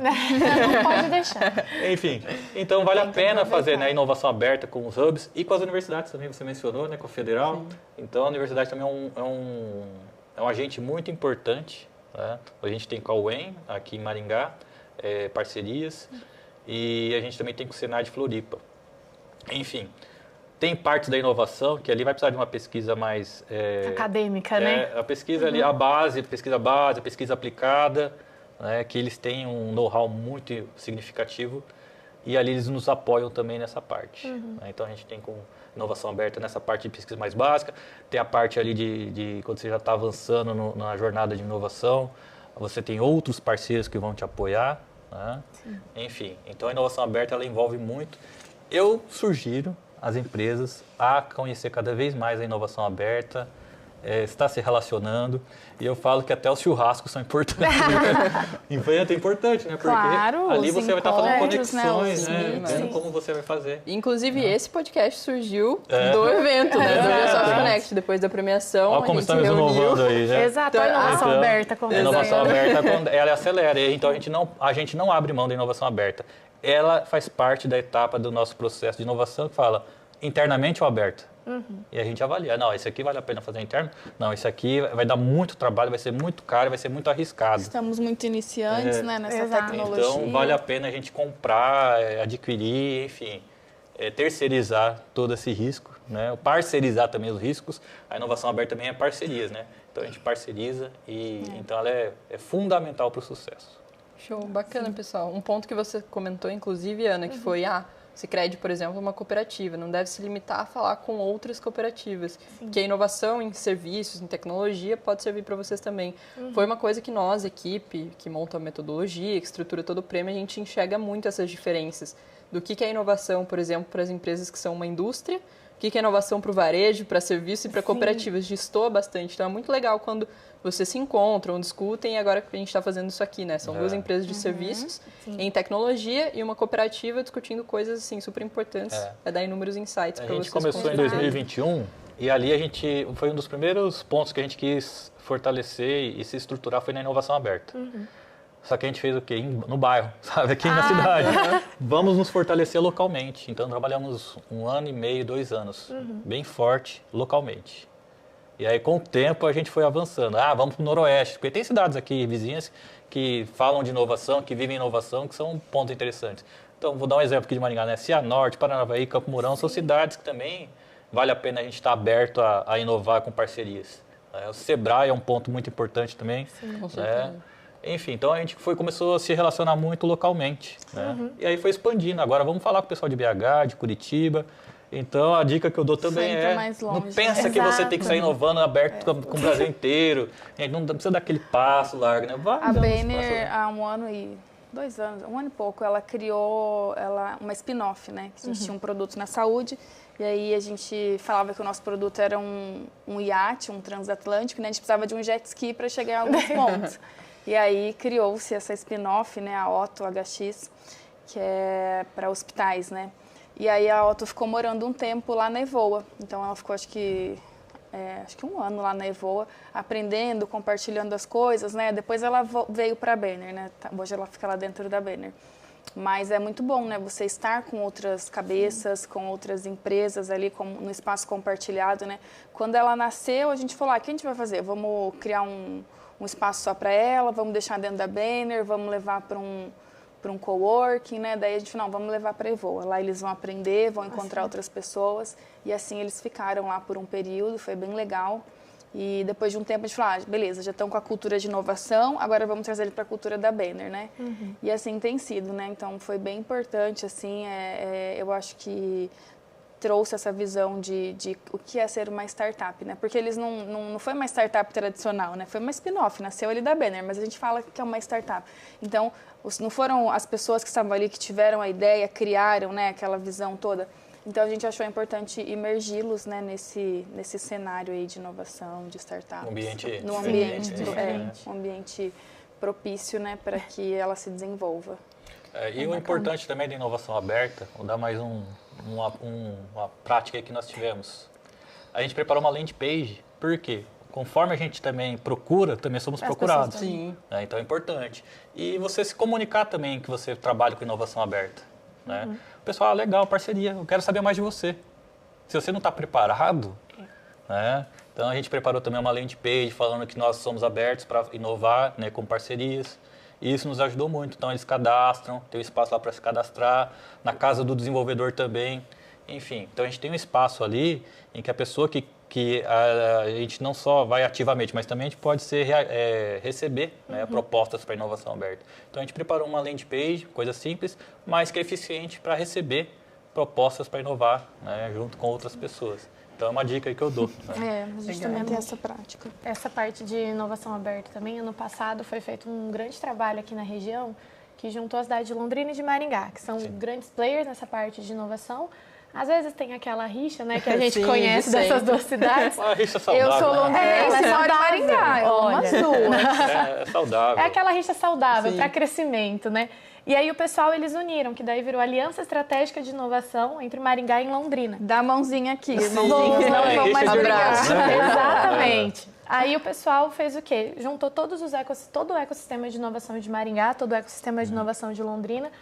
Não pode deixar. Enfim, então vale a pena fazer, né, inovação aberta com os hubs e com as universidades também, você mencionou, né, com a Federal. Sim. Então a universidade também é um agente muito importante. Né? A gente tem com a UEM, aqui em Maringá, parcerias, e a gente também tem com o Senai de Floripa. Enfim, tem partes da inovação que ali vai precisar de uma pesquisa mais... acadêmica, né? A pesquisa ali, a pesquisa base, a pesquisa aplicada, né, que eles têm um know-how muito significativo e ali eles nos apoiam também nessa parte. Né? Então a gente tem com inovação aberta nessa parte de pesquisa mais básica, tem a parte ali de quando você já está avançando na jornada de inovação, você tem outros parceiros que vão te apoiar. Né? Enfim, então a inovação aberta ela envolve muito. Eu sugiro às empresas a conhecer cada vez mais a inovação aberta, está se relacionando, e eu falo que até os churrascos são importantes. Evento é importante, né? Porque claro, ali você vai estar fazendo conexões, né? Vendo como você vai fazer. Inclusive, esse podcast surgiu do evento, né? Do Microsoft Connect, depois da premiação. Olha como estamos inovando aí, né? Exato, a inovação aberta. A inovação aberta, ela acelera, então a gente não abre mão da inovação aberta. Ela faz parte da etapa do nosso processo de inovação que fala internamente ou aberta. E a gente avalia, não, esse aqui vale a pena fazer interno? Não, esse aqui vai dar muito trabalho, vai ser muito caro, vai ser muito arriscado. Estamos muito iniciantes, né, nessa tecnologia. Então, vale a pena a gente comprar, adquirir, enfim, terceirizar todo esse risco, né? Parcerizar também os riscos. A inovação aberta também é parcerias, né? Então, a gente parceriza e então ela é fundamental para o sucesso. Show, bacana, pessoal. Um ponto que você comentou, inclusive, Ana, que foi, Sicredi, por exemplo, é uma cooperativa, não deve se limitar a falar com outras cooperativas, que a inovação em serviços, em tecnologia, pode servir para vocês também. Foi uma coisa que nós, equipe, que monta a metodologia, que estrutura todo o prêmio, a gente enxerga muito essas diferenças do que é inovação, por exemplo, para as empresas que são uma indústria, o que é inovação para o varejo, para serviço e para cooperativas. Destoa bastante, então é muito legal quando vocês se encontram, discutem, e agora que a gente está fazendo isso aqui, né? São duas empresas de serviços em tecnologia e uma cooperativa discutindo coisas assim super importantes. Vai dar inúmeros insights para vocês. A gente começou em 2021 e ali a gente foi um dos primeiros pontos que a gente quis fortalecer e se estruturar foi na inovação aberta. Só que a gente fez o quê? No bairro, sabe? Aqui na cidade. Vamos nos fortalecer localmente. Então trabalhamos 1 ano e meio, 2 anos, bem forte localmente. E aí, com o tempo, a gente foi avançando. Vamos para o Noroeste, porque tem cidades aqui, vizinhas, que falam de inovação, que vivem inovação, que são pontos interessantes. Então, vou dar um exemplo aqui de Maringá, né? Cianorte, Paranavaí, Campo Mourão, são cidades que também vale a pena a gente estar aberto a inovar com parcerias. O Sebrae é um ponto muito importante também. Sim, com certeza. Enfim, então a gente começou a se relacionar muito localmente. Né? E aí foi expandindo. Agora vamos falar com o pessoal de BH, de Curitiba. Então, a dica que eu dou também não pensa que você tem que sair inovando aberto com o Brasil inteiro. Não precisa dar aquele passo largo, né? A Banner, há 1 ano e 2 anos, 1 ano e pouco, ela criou uma spin-off, né? Que a gente tinha um produto na saúde, e aí a gente falava que o nosso produto era um iate, um transatlântico, né? A gente precisava de um jet ski para chegar a alguns pontos. E aí criou-se essa spin-off, né, a Otto HX, que é para hospitais, né? E aí a Otto ficou morando um tempo lá na Evoa. Então ela ficou, acho que 1 ano lá na Evoa, aprendendo, compartilhando as coisas, né? Depois ela veio para a Banner, né? Hoje ela fica lá dentro da Banner. Mas é muito bom, né? Você estar com outras cabeças, com outras empresas ali, no espaço compartilhado, né? Quando ela nasceu, a gente falou, o que a gente vai fazer? Vamos criar um espaço só para ela, vamos deixar dentro da Banner, vamos levar para um coworking, né? Daí a gente falou, não, vamos levar para a Evoa. Lá eles vão aprender, vão encontrar outras pessoas. E assim eles ficaram lá por um período, foi bem legal. E depois de um tempo a gente falou, beleza, já estão com a cultura de inovação, agora vamos trazer ele para a cultura da Banner, né? E assim tem sido, né? Então foi bem importante, assim, eu acho que trouxe essa visão de o que é ser uma startup, né? Porque eles não foi uma startup tradicional, né? Foi uma spin-off, nasceu ali da Banner, mas a gente fala que é uma startup. Então, não foram as pessoas que estavam ali que tiveram a ideia, criaram, né, aquela visão toda. Então, a gente achou importante imergi-los, né, nesse cenário aí de inovação, de startups. Um ambiente propício, né, para que ela se desenvolva. E o importante também da inovação aberta, vou dar mais uma prática aí que nós tivemos. A gente preparou uma landing page, por quê? Conforme a gente também procura, também somos procurados. Sim. Então é importante. E você se comunicar também que você trabalha com inovação aberta. Né? O pessoal, legal, parceria, eu quero saber mais de você. Se você não está preparado, né? Então a gente preparou também uma landing page falando que nós somos abertos para inovar, né, com parcerias. E isso nos ajudou muito. Então eles cadastram, tem um espaço lá para se cadastrar, na casa do desenvolvedor também. Enfim, então a gente tem um espaço ali em que a pessoa que a gente não só vai ativamente, mas também a gente pode receber, né, propostas para inovação aberta. Então a gente preparou uma landing page, coisa simples, mas que é eficiente para receber propostas para inovar, né, junto com outras pessoas. Então é uma dica aí que eu dou. Né? A gente também tem essa prática. Essa parte de inovação aberta também, ano passado foi feito um grande trabalho aqui na região que juntou a cidade de Londrina e de Maringá, que são grandes players nessa parte de inovação. Às vezes tem aquela rixa, né, que a gente conhece dessas duas cidades. Uma rixa saudável. Eu sou londrina, ela é saudável. Maringá, eu amo as duas. É saudável. É aquela rixa saudável para crescimento, né? E aí o pessoal, eles uniram, que daí virou Aliança Estratégica de Inovação entre Maringá e Londrina. Dá a mãozinha aqui, Não vão mais abraço. Exatamente. Aí o pessoal fez o quê? Juntou todo o ecossistema de inovação de Maringá, todo o ecossistema de inovação de Londrina,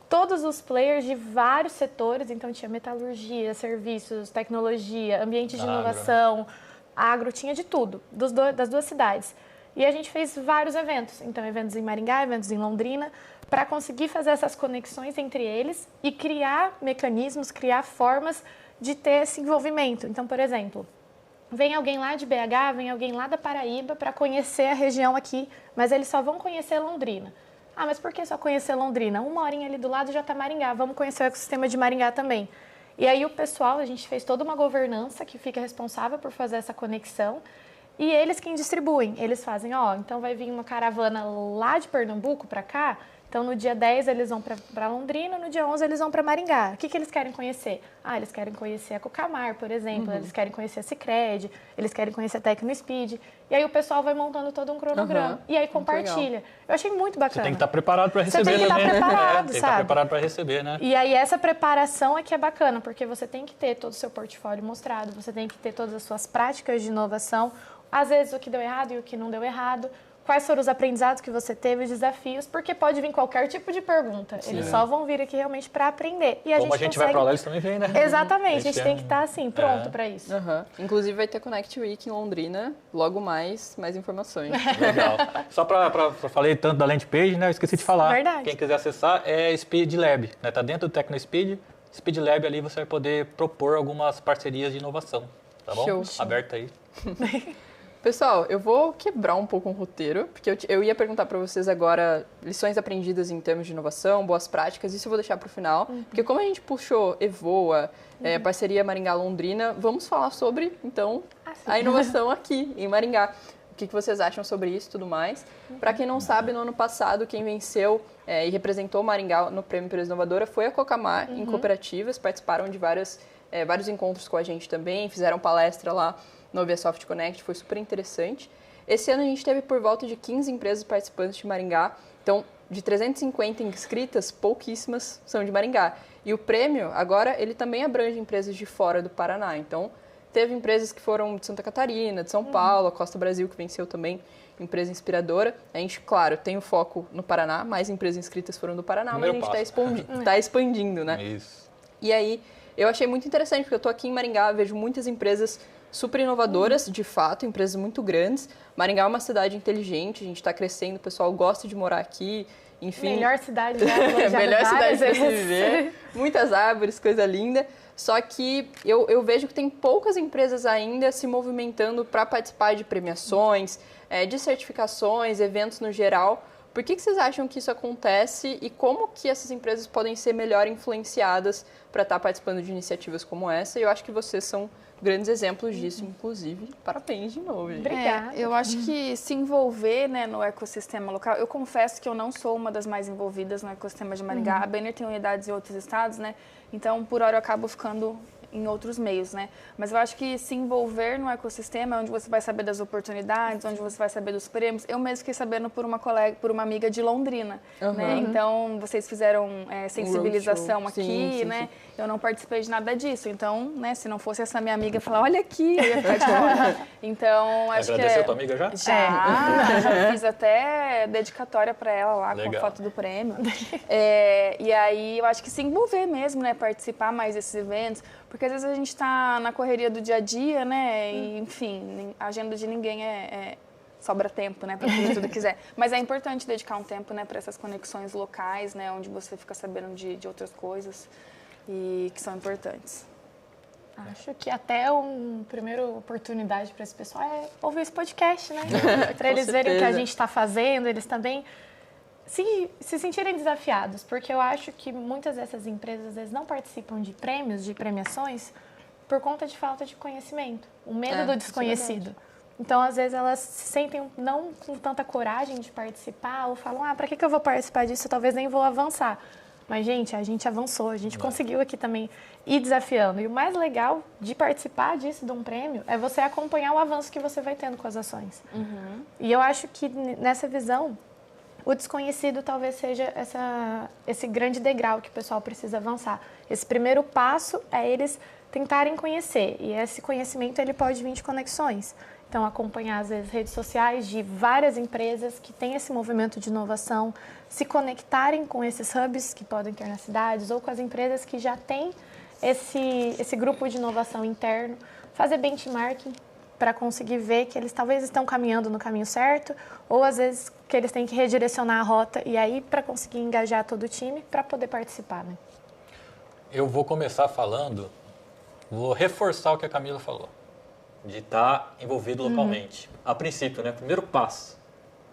todos os players de vários setores, então tinha metalurgia, serviços, tecnologia, ambiente de inovação, agro, tinha de tudo, das duas cidades. E a gente fez vários eventos, então eventos em Maringá, eventos em Londrina, para conseguir fazer essas conexões entre eles e criar mecanismos, criar formas de ter esse envolvimento. Então, por exemplo, vem alguém lá de BH, vem alguém lá da Paraíba para conhecer a região aqui, mas eles só vão conhecer Londrina. Ah, mas por que só conhecer Londrina? 1 horinha ali do lado já está Maringá, vamos conhecer o ecossistema de Maringá também. E aí o pessoal, a gente fez toda uma governança que fica responsável por fazer essa conexão e eles quem distribuem. Eles fazem, então vai vir uma caravana lá de Pernambuco para cá, então no dia 10 eles vão para Londrina, no dia 11 eles vão para Maringá. O que eles querem conhecer? Eles querem conhecer a Cocamar, por exemplo, eles querem conhecer a Sicredi, eles querem conhecer a TecnoSpeed. E aí o pessoal vai montando todo um cronograma e aí compartilha. Eu achei muito bacana. Você tem que estar preparado para receber também. Você tem que estar preparado, tem que estar preparado para receber, né? E aí essa preparação é que é bacana, porque você tem que ter todo o seu portfólio mostrado, você tem que ter todas as suas práticas de inovação, às vezes o que deu errado e o que não deu errado, quais foram os aprendizados que você teve, os desafios, porque pode vir qualquer tipo de pergunta. Sim. Eles só vão vir aqui realmente para aprender. E Como a gente vai para lá, eles também vêm, né? Exatamente, a gente tem que estar assim, pronto para isso. Inclusive vai ter Connect Week em Londrina, logo mais informações. Legal. Só falei tanto da landing page, né? Eu esqueci de falar. Verdade. Quem quiser acessar é Speed Lab, né? Tá dentro do TecnoSpeed. Speed Lab ali você vai poder propor algumas parcerias de inovação, tá bom? Show. Aberto aí. Pessoal, eu vou quebrar um pouco o roteiro, porque eu ia perguntar para vocês agora lições aprendidas em termos de inovação, boas práticas, isso eu vou deixar para o final, porque como a gente puxou Evoa, parceria Maringá-Londrina, vamos falar sobre, então, a inovação aqui em Maringá. O que vocês acham sobre isso e tudo mais? Para quem não sabe, no ano passado, quem venceu e representou Maringá no Prêmio Empresa Inovadora foi a Cocamar, em cooperativas, participaram de vários encontros com a gente também, fizeram palestra lá no Via Soft Connect, foi super interessante. Esse ano a gente teve por volta de 15 empresas participantes de Maringá. Então, de 350 inscritas, pouquíssimas são de Maringá. E o prêmio, agora, ele também abrange empresas de fora do Paraná. Então, teve empresas que foram de Santa Catarina, de São Paulo, a Costa Brasil, que venceu também, empresa inspiradora. A gente, claro, tem o foco no Paraná, mais empresas inscritas foram do Paraná, mas a gente está expandindo, né? Isso. E aí, eu achei muito interessante, porque eu estou aqui em Maringá, vejo muitas empresas super inovadoras, de fato, empresas muito grandes. Maringá é uma cidade inteligente, a gente está crescendo, o pessoal gosta de morar aqui, enfim. Melhor cidade já. Melhor cidade para se viver, muitas árvores, coisa linda. Só que eu vejo que tem poucas empresas ainda se movimentando para participar de premiações, de certificações, eventos no geral. Por que vocês acham que isso acontece e como que essas empresas podem ser melhor influenciadas para estar participando de iniciativas como essa? E eu acho que vocês são grandes exemplos disso, inclusive. Parabéns de novo, gente. Obrigada. Eu acho que se envolver, né, no ecossistema local, eu confesso que eu não sou uma das mais envolvidas no ecossistema de Maringá. A Banner tem unidades em outros estados, né? Então, por hora, eu acabo ficando em outros meios, né? Mas eu acho que se envolver no ecossistema é onde você vai saber das oportunidades, onde você vai saber dos prêmios. Eu mesmo fiquei sabendo por uma colega, por uma amiga de Londrina, né? Então, vocês fizeram sensibilização aqui, sim, né? Sim. Eu não participei de nada disso. Então, né, se não fosse essa minha amiga falar, olha aqui, eu ia ficar de fora. Então, acho que agradeceu a tua amiga já? Já fiz até dedicatória para ela lá, com a foto do prêmio. E aí, eu acho que se envolver mesmo, né? Participar mais desses eventos. Porque às vezes a gente está na correria do dia a dia, né? E, enfim, a agenda de ninguém sobra tempo, né? Para fazer tudo que quiser. Mas é importante dedicar um tempo, né? Para essas conexões locais, né? Onde você fica sabendo de outras coisas e que são importantes. Acho que até uma primeira oportunidade para esse pessoal é ouvir esse podcast, né? Para eles verem o que a gente está fazendo, eles também se sentirem desafiados, porque eu acho que muitas dessas empresas às vezes não participam de prêmios, de premiações, por conta de falta de conhecimento, o medo do desconhecido. Então, às vezes, elas se sentem não com tanta coragem de participar, ou falam, para que eu vou participar disso? Eu talvez nem vou avançar. Mas, gente, a gente avançou, a gente conseguiu aqui também ir desafiando. E o mais legal de participar disso, de um prêmio, é você acompanhar o avanço que você vai tendo com as ações. E eu acho que nessa visão, o desconhecido talvez seja esse grande degrau que o pessoal precisa avançar. Esse primeiro passo é eles tentarem conhecer. E esse conhecimento ele pode vir de conexões. Então, acompanhar, às vezes, redes sociais de várias empresas que têm esse movimento de inovação, se conectarem com esses hubs que podem ter nas cidades ou com as empresas que já têm esse grupo de inovação interno, fazer benchmarking para conseguir ver que eles talvez estão caminhando no caminho certo ou, às vezes, que eles têm que redirecionar a rota e aí para conseguir engajar todo o time para poder participar, né? Eu vou começar falando, vou reforçar o que a Camila falou, de estar envolvido localmente. A princípio, né? Primeiro passo,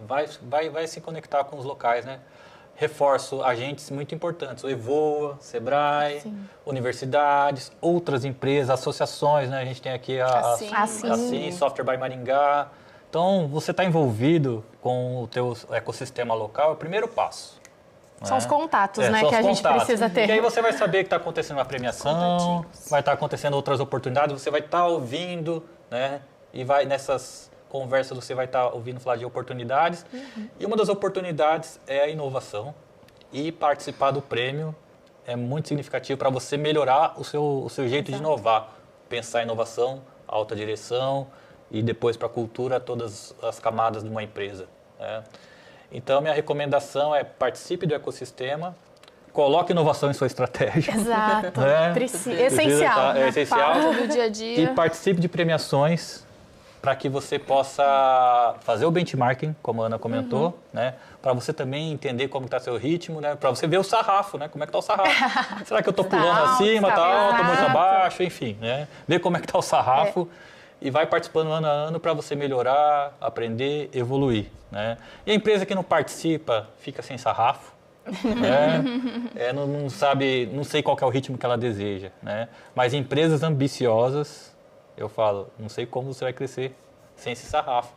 vai se conectar com os locais, né? Reforço agentes muito importantes, o Evoa, Sebrae, universidades, outras empresas, associações, né? A gente tem aqui a Software by Maringá. Então, você está envolvido com o teu ecossistema local é o primeiro passo. São os contatos, né, são que a gente precisa ter. E aí você vai saber que está acontecendo uma premiação, vai estar acontecendo outras oportunidades, você vai estar ouvindo, né? E vai nessas conversas você vai estar ouvindo falar de oportunidades. E uma das oportunidades é a inovação. E participar do prêmio é muito significativo para você melhorar o seu jeito de inovar. Pensar em inovação, alta direção e depois para a cultura, todas as camadas de uma empresa, né? Então, minha recomendação é participe do ecossistema, coloque inovação em sua estratégia. Exato. Né? Essencial. É essencial. Parte do dia a dia. E participe de premiações para que você possa fazer o benchmarking, como a Ana comentou, né? Para você também entender como está seu ritmo, né? Para você ver o sarrafo, né? Como é que está o sarrafo. Será que eu estou pulando acima, estou muito abaixo, enfim, né? Ver como é que está o sarrafo. E vai participando ano a ano para você melhorar, aprender, evoluir, né? E a empresa que não participa fica sem sarrafo, né? Não sei qual que é o ritmo que ela deseja, né? Mas empresas ambiciosas, eu falo, não sei como você vai crescer sem esse sarrafo.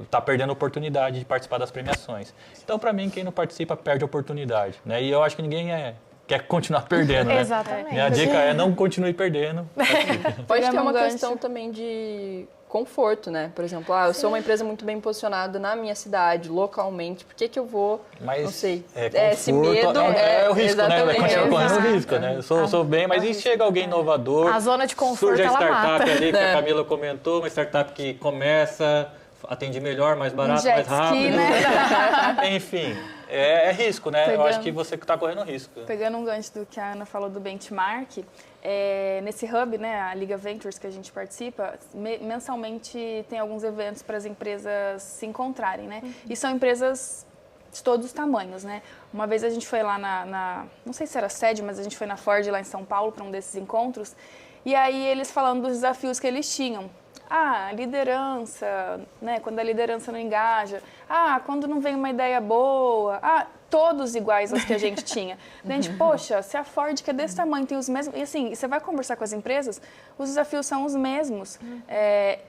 Está perdendo a oportunidade de participar das premiações. Então, para mim, quem não participa perde a oportunidade, né? E eu acho que ninguém quer continuar perdendo, né? Exatamente. Minha dica é não continue perdendo. Pode ter uma questão também de conforto, né? Por exemplo, eu sou uma empresa muito bem posicionada na minha cidade, localmente, por que eu vou, não sei, esse medo... É o risco, né? Vai continuar correndo o risco, né? Eu sou bem, mas e chega alguém inovador... A zona de conforto, surge a ela startup mata. ali que a Camila comentou, uma startup que começa, atende melhor, mais barato, mais rápido. Né? Enfim, é risco, né? Eu acho que você está correndo risco. Pegando um gancho do que a Ana falou do benchmark, nesse hub, né, a Liga Ventures que a gente participa, mensalmente tem alguns eventos para as empresas se encontrarem, né? E são empresas de todos os tamanhos, né? Uma vez a gente foi lá não sei se era sede, mas a gente foi na Ford lá em São Paulo para um desses encontros, e aí eles falando dos desafios que eles tinham. Liderança, né? Quando a liderança não engaja. Quando não vem uma ideia boa. Todos iguais aos que a gente tinha. A gente, poxa, se a Ford, que é desse tamanho, tem os mesmos... E assim, você vai conversar com as empresas, os desafios são os mesmos.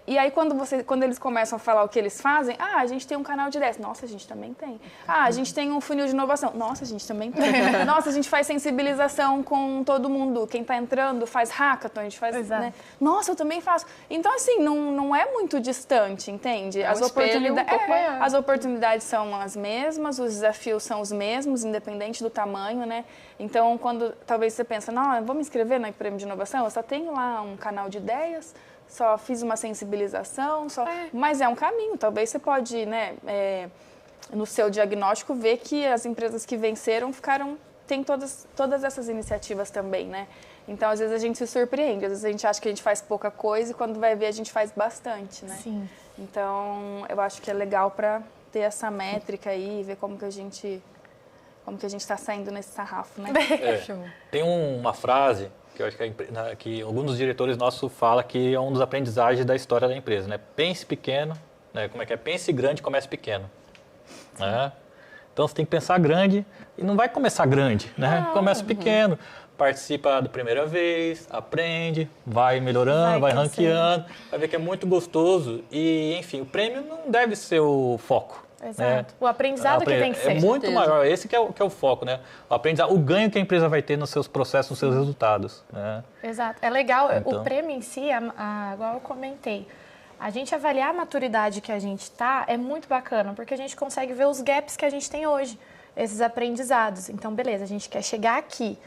E aí, quando eles começam a falar o que eles fazem, a gente tem um canal de ideias. Nossa, a gente também tem. A gente tem um funil de inovação. Nossa, a gente também tem. Nossa, a gente faz sensibilização com todo mundo. Quem está entrando faz hackathon, a gente faz... Né? Nossa, eu também faço. Então, assim, não é muito distante, entende? As oportunidades são as mesmas, os desafios são os mesmos, independente do tamanho, né? Então, quando talvez você pensa, não, vou me inscrever no Prêmio de Inovação, eu só tenho lá um canal de ideias, só fiz uma sensibilização, mas é um caminho. Talvez você pode, né, no seu diagnóstico, ver que as empresas que venceram têm todas essas iniciativas também, né? Então, às vezes a gente se surpreende, às vezes a gente acha que a gente faz pouca coisa e quando vai ver a gente faz bastante, né? Sim. Então, eu acho que é legal para ter essa métrica aí e ver como que a gente está saindo nesse sarrafo, né? Tem uma frase que eu acho que alguns dos diretores nossos falam que é um dos aprendizagens da história da empresa, né? Pense pequeno, né? Como é que é? Pense grande, comece pequeno. Né? Então, você tem que pensar grande e não vai começar grande, né? Começa pequeno. Participa da primeira vez, aprende, vai melhorando, vai ranqueando, vai ver que é muito gostoso e, enfim, o prêmio não deve ser o foco. Exato. Né? O aprendizado que tem que ser. É muito maior, esse que é o foco, né? O aprendizado, o ganho que a empresa vai ter nos seus processos, nos seus resultados. Né? Exato. É legal, então, o prêmio em si, igual eu comentei, a gente avaliar a maturidade que a gente está é muito bacana, porque a gente consegue ver os gaps que a gente tem hoje, esses aprendizados. Então, beleza, a gente quer chegar aqui.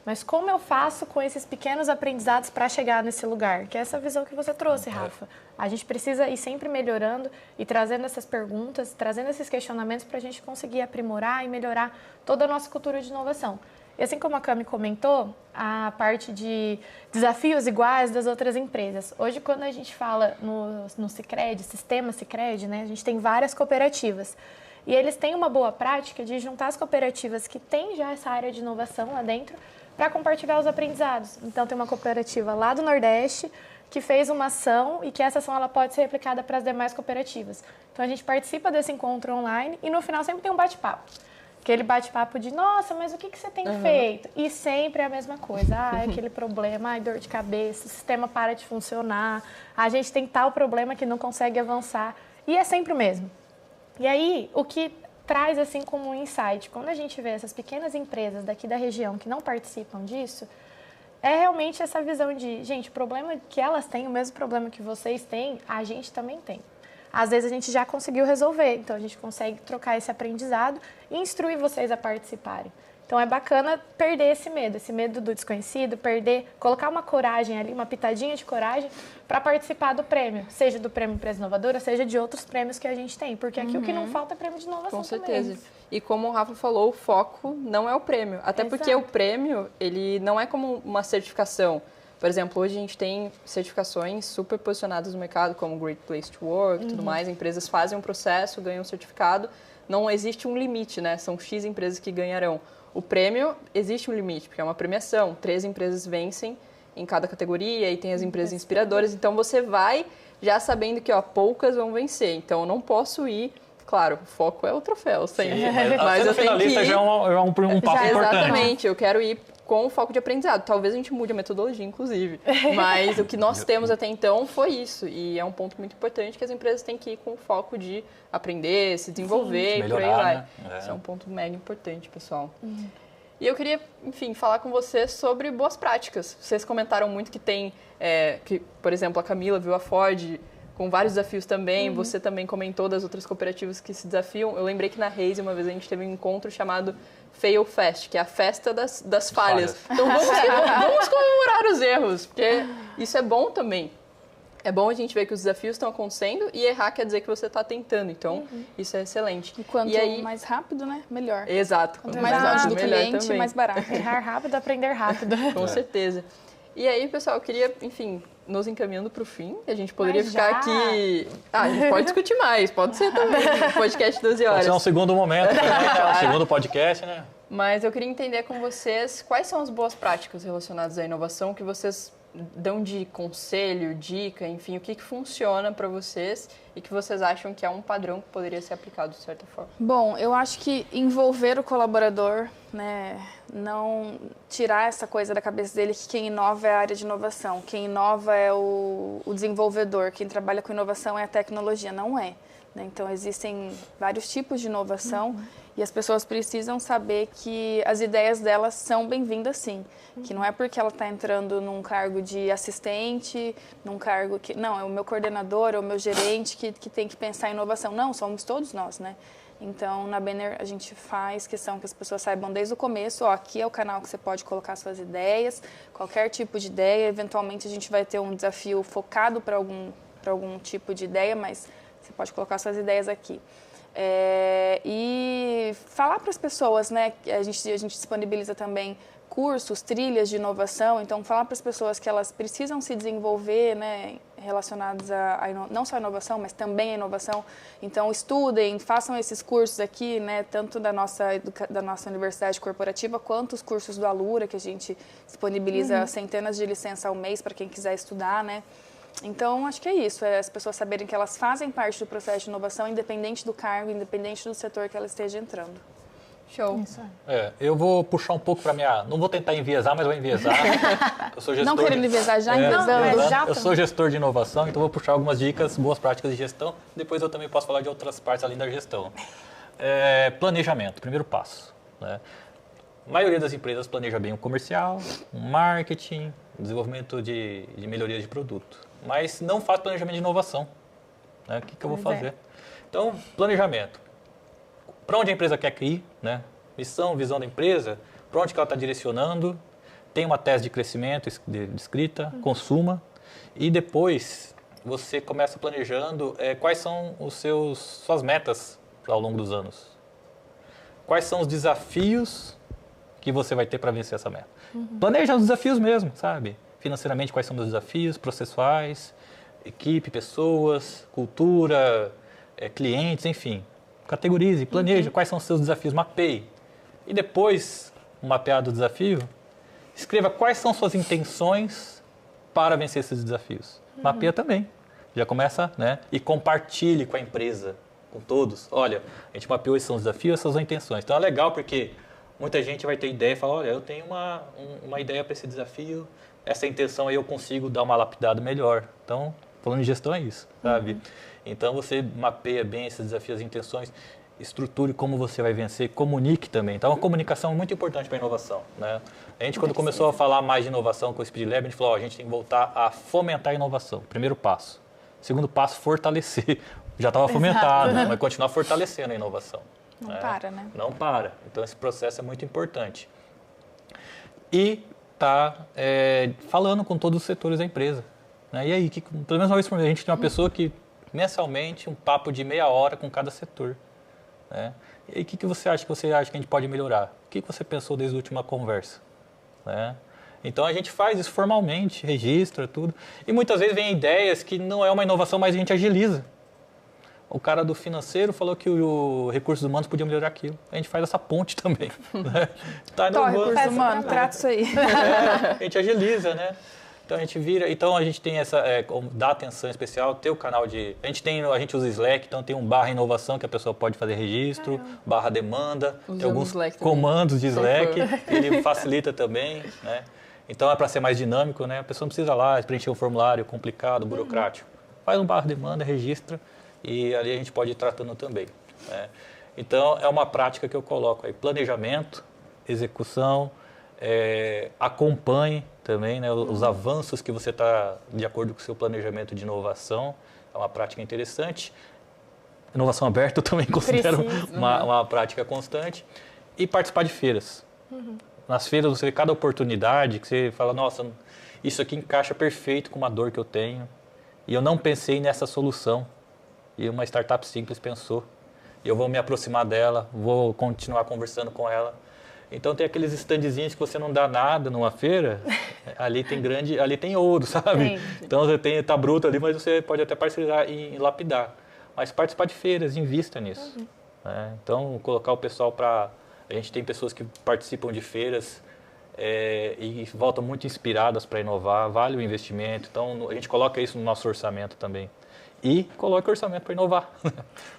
Mas como eu faço com esses pequenos aprendizados para chegar nesse lugar? Que é essa visão que você trouxe, Rafa. A gente precisa ir sempre melhorando e trazendo essas perguntas, trazendo esses questionamentos para a gente conseguir aprimorar e melhorar toda a nossa cultura de inovação. E assim como a Cami comentou, a parte de desafios iguais das outras empresas. Hoje, quando a gente fala no Sicredi, sistema Sicredi, né, a gente tem várias cooperativas. E eles têm uma boa prática de juntar as cooperativas que têm já essa área de inovação lá dentro para compartilhar os aprendizados. Então, tem uma cooperativa lá do Nordeste que fez uma ação e que essa ação ela pode ser replicada para as demais cooperativas. Então, a gente participa desse encontro online e no final sempre tem um bate-papo. Aquele bate-papo de, nossa, mas o que você tem feito? E sempre é a mesma coisa. É aquele problema, dor de cabeça, o sistema para de funcionar, a gente tem tal problema que não consegue avançar. E é sempre o mesmo. E aí, o que traz assim como um insight, quando a gente vê essas pequenas empresas daqui da região que não participam disso, é realmente essa visão de, gente, o problema que elas têm, o mesmo problema que vocês têm, a gente também tem. Às vezes a gente já conseguiu resolver, então a gente consegue trocar esse aprendizado e instruir vocês a participarem. Então é bacana perder esse medo do desconhecido, colocar uma coragem ali, uma pitadinha de coragem para participar do prêmio, seja do Prêmio Empresa Inovadora, seja de outros prêmios que a gente tem, porque aqui o que não falta é prêmio de inovação. Com certeza. Também. E como o Rafa falou, o foco não é o prêmio, até porque o prêmio, ele não é como uma certificação. Por exemplo, hoje a gente tem certificações super posicionadas no mercado, como Great Place to Work e tudo mais. Empresas fazem um processo, ganham um certificado. Não existe um limite, né? São X empresas que ganharão. O prêmio, existe um limite, porque é uma premiação. 3 empresas vencem em cada categoria e tem as empresas inspiradoras. Então, você vai já sabendo que poucas vão vencer. Então, eu não posso ir... Claro, o foco é o troféu, sempre. Sim, mas eu tenho que ir... já é um passo importante. Exatamente, eu quero ir com o foco de aprendizado. Talvez a gente mude a metodologia, inclusive. Mas o que nós temos até então foi isso. E é um ponto muito importante que as empresas têm que ir com o foco de aprender, se desenvolver e por aí vai. Né? Esse é um ponto mega importante, pessoal. E eu queria, enfim, falar com vocês sobre boas práticas. Vocês comentaram muito que tem, por exemplo, a Camila viu a Ford com vários desafios também. Você também comentou das outras cooperativas que se desafiam. Eu lembrei que na Raise, uma vez, a gente teve um encontro chamado Fail Fest, que é a festa das falhas. Então vamos comemorar os erros, porque isso é bom também. É bom a gente ver que os desafios estão acontecendo e errar quer dizer que você está tentando. Então, isso é excelente. E quanto mais rápido, né? Melhor. Exato. Quanto mais longe do cliente, também. Mais barato. Errar rápido, aprender rápido. Com certeza. E aí, pessoal, eu queria, enfim, nos encaminhando para o fim. A gente poderia ficar aqui... a gente pode discutir mais. Pode ser também. Podcast 12 horas. Pode ser um segundo momento também, né? Um segundo podcast, né? Mas eu queria entender com vocês quais são as boas práticas relacionadas à inovação que vocês dão de conselho, dica, enfim, o que funciona para vocês e que vocês acham que é um padrão que poderia ser aplicado de certa forma? Bom, eu acho que envolver o colaborador, né, não tirar essa coisa da cabeça dele que quem inova é a área de inovação, quem inova é o desenvolvedor, quem trabalha com inovação é a tecnologia, não é. Né? Então, existem vários tipos de inovação e as pessoas precisam saber que as ideias delas são bem-vindas sim. Que não é porque ela está entrando num cargo de assistente, num cargo que... Não, é o meu coordenador, é o meu gerente que tem que pensar em inovação. Não, somos todos nós, né? Então, na Banner, a gente faz questão que as pessoas saibam desde o começo, aqui é o canal que você pode colocar suas ideias, qualquer tipo de ideia. Eventualmente, a gente vai ter um desafio focado para algum tipo de ideia, mas você pode colocar suas ideias aqui. E falar para as pessoas, né? A gente disponibiliza também cursos, trilhas de inovação, então falar para as pessoas que elas precisam se desenvolver, né, relacionados não só a inovação, mas também a inovação. Então estudem, façam esses cursos aqui, né, tanto da nossa universidade corporativa, quanto os cursos do Alura, que a gente disponibiliza centenas de licenças ao mês para quem quiser estudar, né. Então, acho que é isso, é as pessoas saberem que elas fazem parte do processo de inovação, independente do cargo, independente do setor que ela esteja entrando. Show. Eu vou puxar um pouco para minha... Não vou tentar enviesar, mas vou enviesar. Eu sou gestor não querendo enviesar, já enviesando. Eu sou gestor de inovação, então vou puxar algumas dicas, boas práticas de gestão. Depois eu também posso falar de outras partes além da gestão. Planejamento, primeiro passo. Né? A maioria das empresas planeja bem o comercial, o marketing, o desenvolvimento de melhorias de produto. Mas não faz planejamento de inovação. Né? O que eu vou fazer? Então, planejamento. Para onde a empresa quer ir, né? Missão, visão da empresa, para onde que ela está direcionando, tem uma tese de crescimento descrita, consuma, e depois você começa planejando quais são suas metas ao longo dos anos. Quais são os desafios que você vai ter para vencer essa meta. Planeja os desafios mesmo, sabe? Financeiramente, quais são os desafios, processuais, equipe, pessoas, cultura, clientes, enfim. Categorize, planeje quais são os seus desafios, mapeie. E depois, mapeado o desafio, escreva quais são suas intenções para vencer esses desafios. Mapeia também. Já começa, né? E compartilhe com a empresa, com todos. Olha, a gente mapeou esses são os desafios, essas são as intenções. Então é legal porque muita gente vai ter ideia e fala, olha, eu tenho uma ideia para esse desafio, essa intenção aí eu consigo dar uma lapidada melhor. Então, falando de gestão é isso, sabe? Então, você mapeia bem esses desafios e intenções, estruture como você vai vencer, comunique também. Então, a comunicação é muito importante para a inovação. Né? A gente, quando começou a falar mais de inovação com o Speed Lab, a gente falou, a gente tem que voltar a fomentar a inovação. Primeiro passo. Segundo passo, fortalecer. Já estava fomentado, mas continuar fortalecendo a inovação. Não para, né? Não para. Então, esse processo é muito importante. E falando com todos os setores da empresa. Né? E aí, pelo menos uma vez por mês, a gente tem uma pessoa que mensalmente um papo de meia hora com cada setor. Né? E aí, o que você acha que a gente pode melhorar? O que você pensou desde a última conversa? Né? Então, a gente faz isso formalmente, registra tudo. E muitas vezes vem ideias que não é uma inovação, mas a gente agiliza. O cara do financeiro falou que o recursos humanos podia melhorar aquilo. A gente faz essa ponte também. Né? Recursos humanos, trata isso aí. A gente agiliza, né? Então a gente vira, então a gente tem essa, dá atenção especial, tem o canal de, a gente usa Slack, então tem um /inovação que a pessoa pode fazer registro, /demanda, tem alguns comandos de Slack, ele facilita também, né? Então é para ser mais dinâmico, né? A pessoa não precisa lá preencher um formulário complicado, burocrático. Faz um /demanda, registra e ali a gente pode ir tratando também, né? Então é uma prática que eu coloco aí, planejamento, execução, acompanhe também, né, os avanços que você está de acordo com o seu planejamento de inovação é uma prática interessante. Inovação aberta eu também considero uma prática constante. E participar de feiras. Nas feiras você vê cada oportunidade que você fala, nossa, isso aqui encaixa perfeito com uma dor que eu tenho. E eu não pensei nessa solução. E uma startup simples pensou. E eu vou me aproximar dela, vou continuar conversando com ela. Então tem aqueles standzinhos que você não dá nada numa feira, ali tem ouro, sabe? Então você tá bruto ali, mas você pode até parcerizar em lapidar. Mas participar de feiras, invista nisso. Né? Então colocar o pessoal para... A gente tem pessoas que participam de feiras e voltam muito inspiradas para inovar, vale o investimento. Então a gente coloca isso no nosso orçamento também. E coloque orçamento para inovar.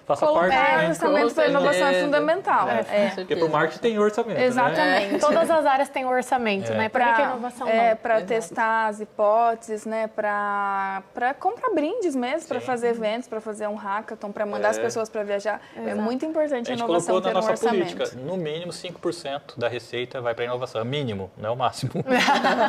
Faça parte. O orçamento para inovação é fundamental. Porque para o marketing tem orçamento. Exatamente. Né? Todas as áreas têm orçamento, né? Por que a inovação não? Para testar as hipóteses, né? Para comprar brindes mesmo, para fazer eventos, para fazer um hackathon, para mandar as pessoas para viajar. É muito importante a inovação ter um orçamento. A gente colocou na nossa política, no mínimo 5% da receita vai para inovação. É mínimo, não é o máximo.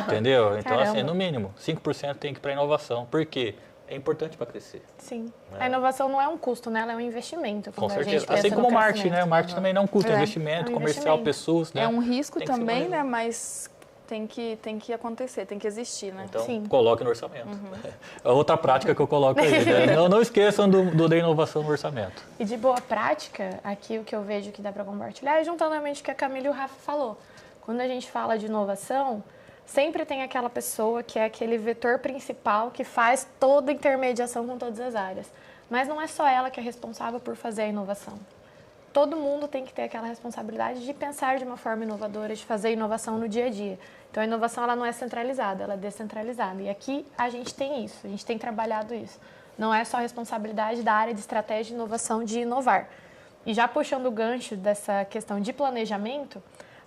Entendeu? Então, assim, no mínimo, 5% tem que ir para inovação. Por quê? É importante para crescer. Sim. A inovação não é um custo, né? Ela é um investimento. Com certeza. Assim como o marketing, né? O marketing também não é um custo, é um investimento comercial, pessoas, né? É um risco também, né? Mas tem que acontecer, tem que existir, né? Então, coloque no orçamento. É outra prática que eu coloco aí, né? Não esqueçam da inovação no orçamento. E de boa prática, aqui o que eu vejo que dá para compartilhar é juntamente o que a Camila e o Rafa falou. Quando a gente fala de inovação, sempre tem aquela pessoa que é aquele vetor principal que faz toda a intermediação com todas as áreas. Mas não é só ela que é responsável por fazer a inovação. Todo mundo tem que ter aquela responsabilidade de pensar de uma forma inovadora, de fazer inovação no dia a dia. Então, a inovação ela não é centralizada, ela é descentralizada. E aqui a gente tem isso, a gente tem trabalhado isso. Não é só responsabilidade da área de estratégia de inovação de inovar. E já puxando o gancho dessa questão de planejamento,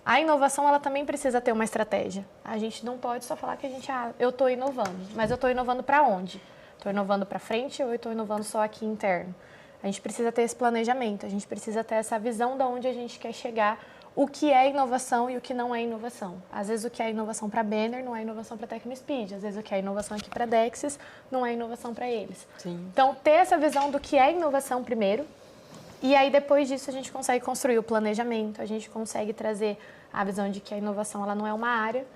a inovação ela também precisa ter uma estratégia. A gente não pode só falar que eu estou inovando, mas eu estou inovando para onde? Estou inovando para frente ou eu estou inovando só aqui interno? A gente precisa ter esse planejamento, a gente precisa ter essa visão de onde a gente quer chegar, o que é inovação e o que não é inovação. Às vezes o que é inovação para Banner não é inovação para TecnoSpeed, às vezes o que é inovação aqui para Dexis não é inovação para eles. Então, ter essa visão do que é inovação primeiro, e aí, depois disso, a gente consegue construir o planejamento, a gente consegue trazer a visão de que a inovação ela não é uma área.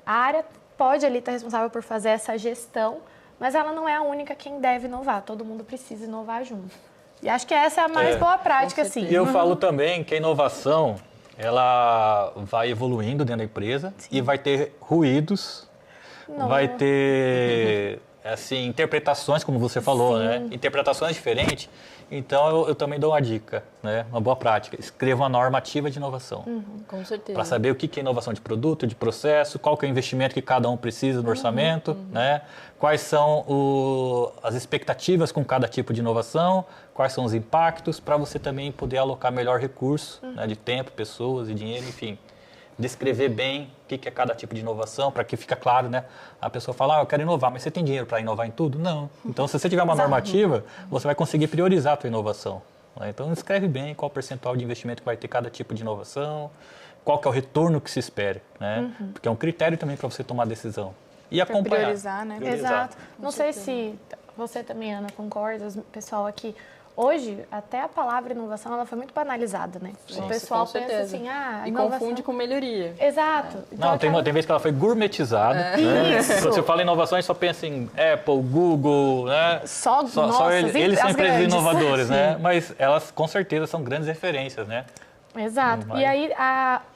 A área pode ali estar responsável por fazer essa gestão, mas ela não é a única quem deve inovar. Todo mundo precisa inovar junto. E acho que essa é a mais boa prática, sim. E eu falo também que a inovação, ela vai evoluindo dentro da empresa e vai ter ruídos, vai ter assim, interpretações, como você falou, né? Interpretações diferentes. Então, eu também dou uma dica, né? Uma boa prática. Escreva uma normativa de inovação. Com certeza. Para saber o que é inovação de produto, de processo, qual que é o investimento que cada um precisa no orçamento, né? Quais são as expectativas com cada tipo de inovação, quais são os impactos, para você também poder alocar melhor recurso, né? De tempo, pessoas e dinheiro, enfim. Descrever bem o que é cada tipo de inovação, para que fique claro, né? A pessoa fala, eu quero inovar, mas você tem dinheiro para inovar em tudo? Não. Então, se você tiver uma normativa, você vai conseguir priorizar a tua inovação. Né? Então, escreve bem qual o percentual de investimento que vai ter cada tipo de inovação, qual que é o retorno que se espere, né? Porque é um critério também para você tomar decisão. E acompanhar. Priorizar, né? Exato. Não sei se você também, Ana, concorda, o pessoal aqui. Hoje, até a palavra inovação ela foi muito banalizada, né? Sim, o pessoal com pensa certeza. assim, e inovação... confunde com melhoria. Exato. Então, não, tem vezes que ela foi gourmetizada. Né? Quando você fala em inovação, a gente só pensa em Apple, Google, né? Só eles são empresas inovadores, né? Mas elas, com certeza, são grandes referências, né? Exato. E aí,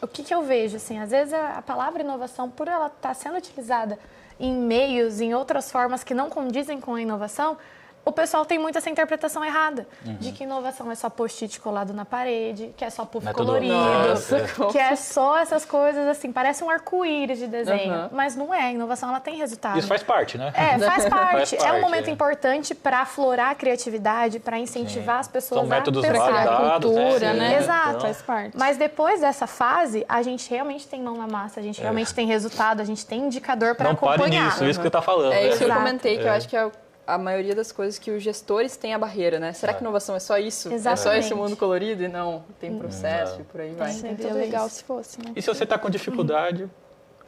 o que eu vejo, assim, às vezes a palavra inovação, por ela estar sendo utilizada em meios, em outras formas que não condizem com a inovação, o pessoal tem muito essa interpretação errada, de que inovação é só post-it colado na parede, que é só puff colorido, que é só essas coisas assim, parece um arco-íris de desenho, mas não é, a inovação ela tem resultado. Isso faz parte, né? Faz parte. É um momento importante para aflorar a criatividade, para incentivar as pessoas a pensar. A cultura, né? Exato. Então, faz parte. Mas depois dessa fase, a gente realmente tem mão na massa, a gente realmente tem resultado, a gente tem indicador para acompanhar. Não pare nisso, isso que você está falando. É isso que eu comentei, que eu acho que é a maioria das coisas que os gestores têm a barreira, né? Será que inovação é só isso? Exatamente. É só esse mundo colorido? E não, tem processo e por aí vai. Seria legal se fosse, né? E se você está com dificuldade,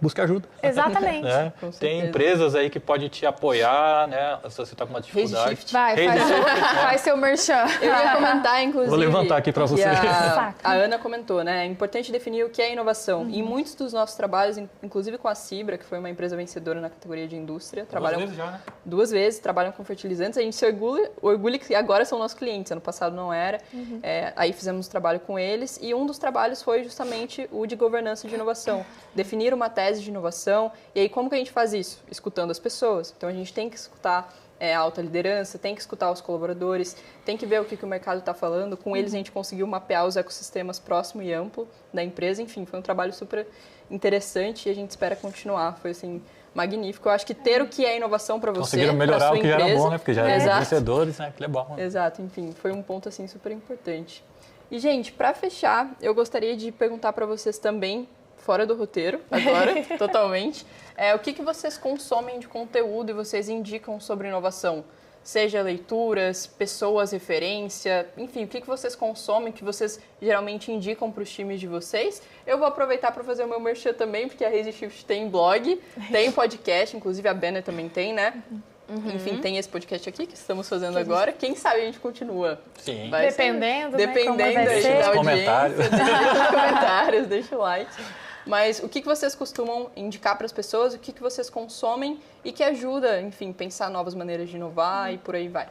busque ajuda. Exatamente. Né? Tem empresas aí que podem te apoiar, né? Se você está com uma dificuldade. Faz seu merchan. Eu ia comentar, inclusive. Vou levantar aqui para você. A Ana comentou, né? É importante definir o que é inovação. E muitos dos nossos trabalhos, inclusive com a Cibra, que foi uma empresa vencedora na categoria de indústria, trabalham 2 vezes já, né? 2 vezes, trabalham com fertilizantes. A gente se orgulha que agora são nossos clientes, ano passado não era. Aí fizemos trabalho com eles e um dos trabalhos foi justamente o de governança de inovação. Definir uma tese de inovação. E aí como que a gente faz isso? Escutando as pessoas. Então a gente tem que escutar a alta liderança, tem que escutar os colaboradores, tem que ver o que o mercado está falando. Com eles a gente conseguiu mapear os ecossistemas próximo e amplo da empresa. Enfim, foi um trabalho super interessante e a gente espera continuar. Foi assim, magnífico. Eu acho que ter o que é inovação para você, conseguiram melhorar o que já era bom, né? Porque já eram vencedores, né? Que é bom. Exato, enfim, foi um ponto assim super importante. E, gente, para fechar, eu gostaria de perguntar para vocês também, fora do roteiro, agora, totalmente, o que vocês consomem de conteúdo e vocês indicam sobre inovação? Seja leituras, pessoas, referência, enfim, o que vocês consomem, que vocês geralmente indicam para os times de vocês. Eu vou aproveitar para fazer o meu merchan também, porque a Raise Shift tem blog, tem podcast, inclusive a Banner também tem, né? Enfim, tem esse podcast aqui que estamos fazendo agora. Quem sabe a gente continua. Sim. Dependendo, né, dependendo deixa nos comentários. Deixa nos comentários, deixa o like. Mas o que vocês costumam indicar para as pessoas, o que vocês consomem e que ajuda, enfim, pensar novas maneiras de inovar e por aí vai.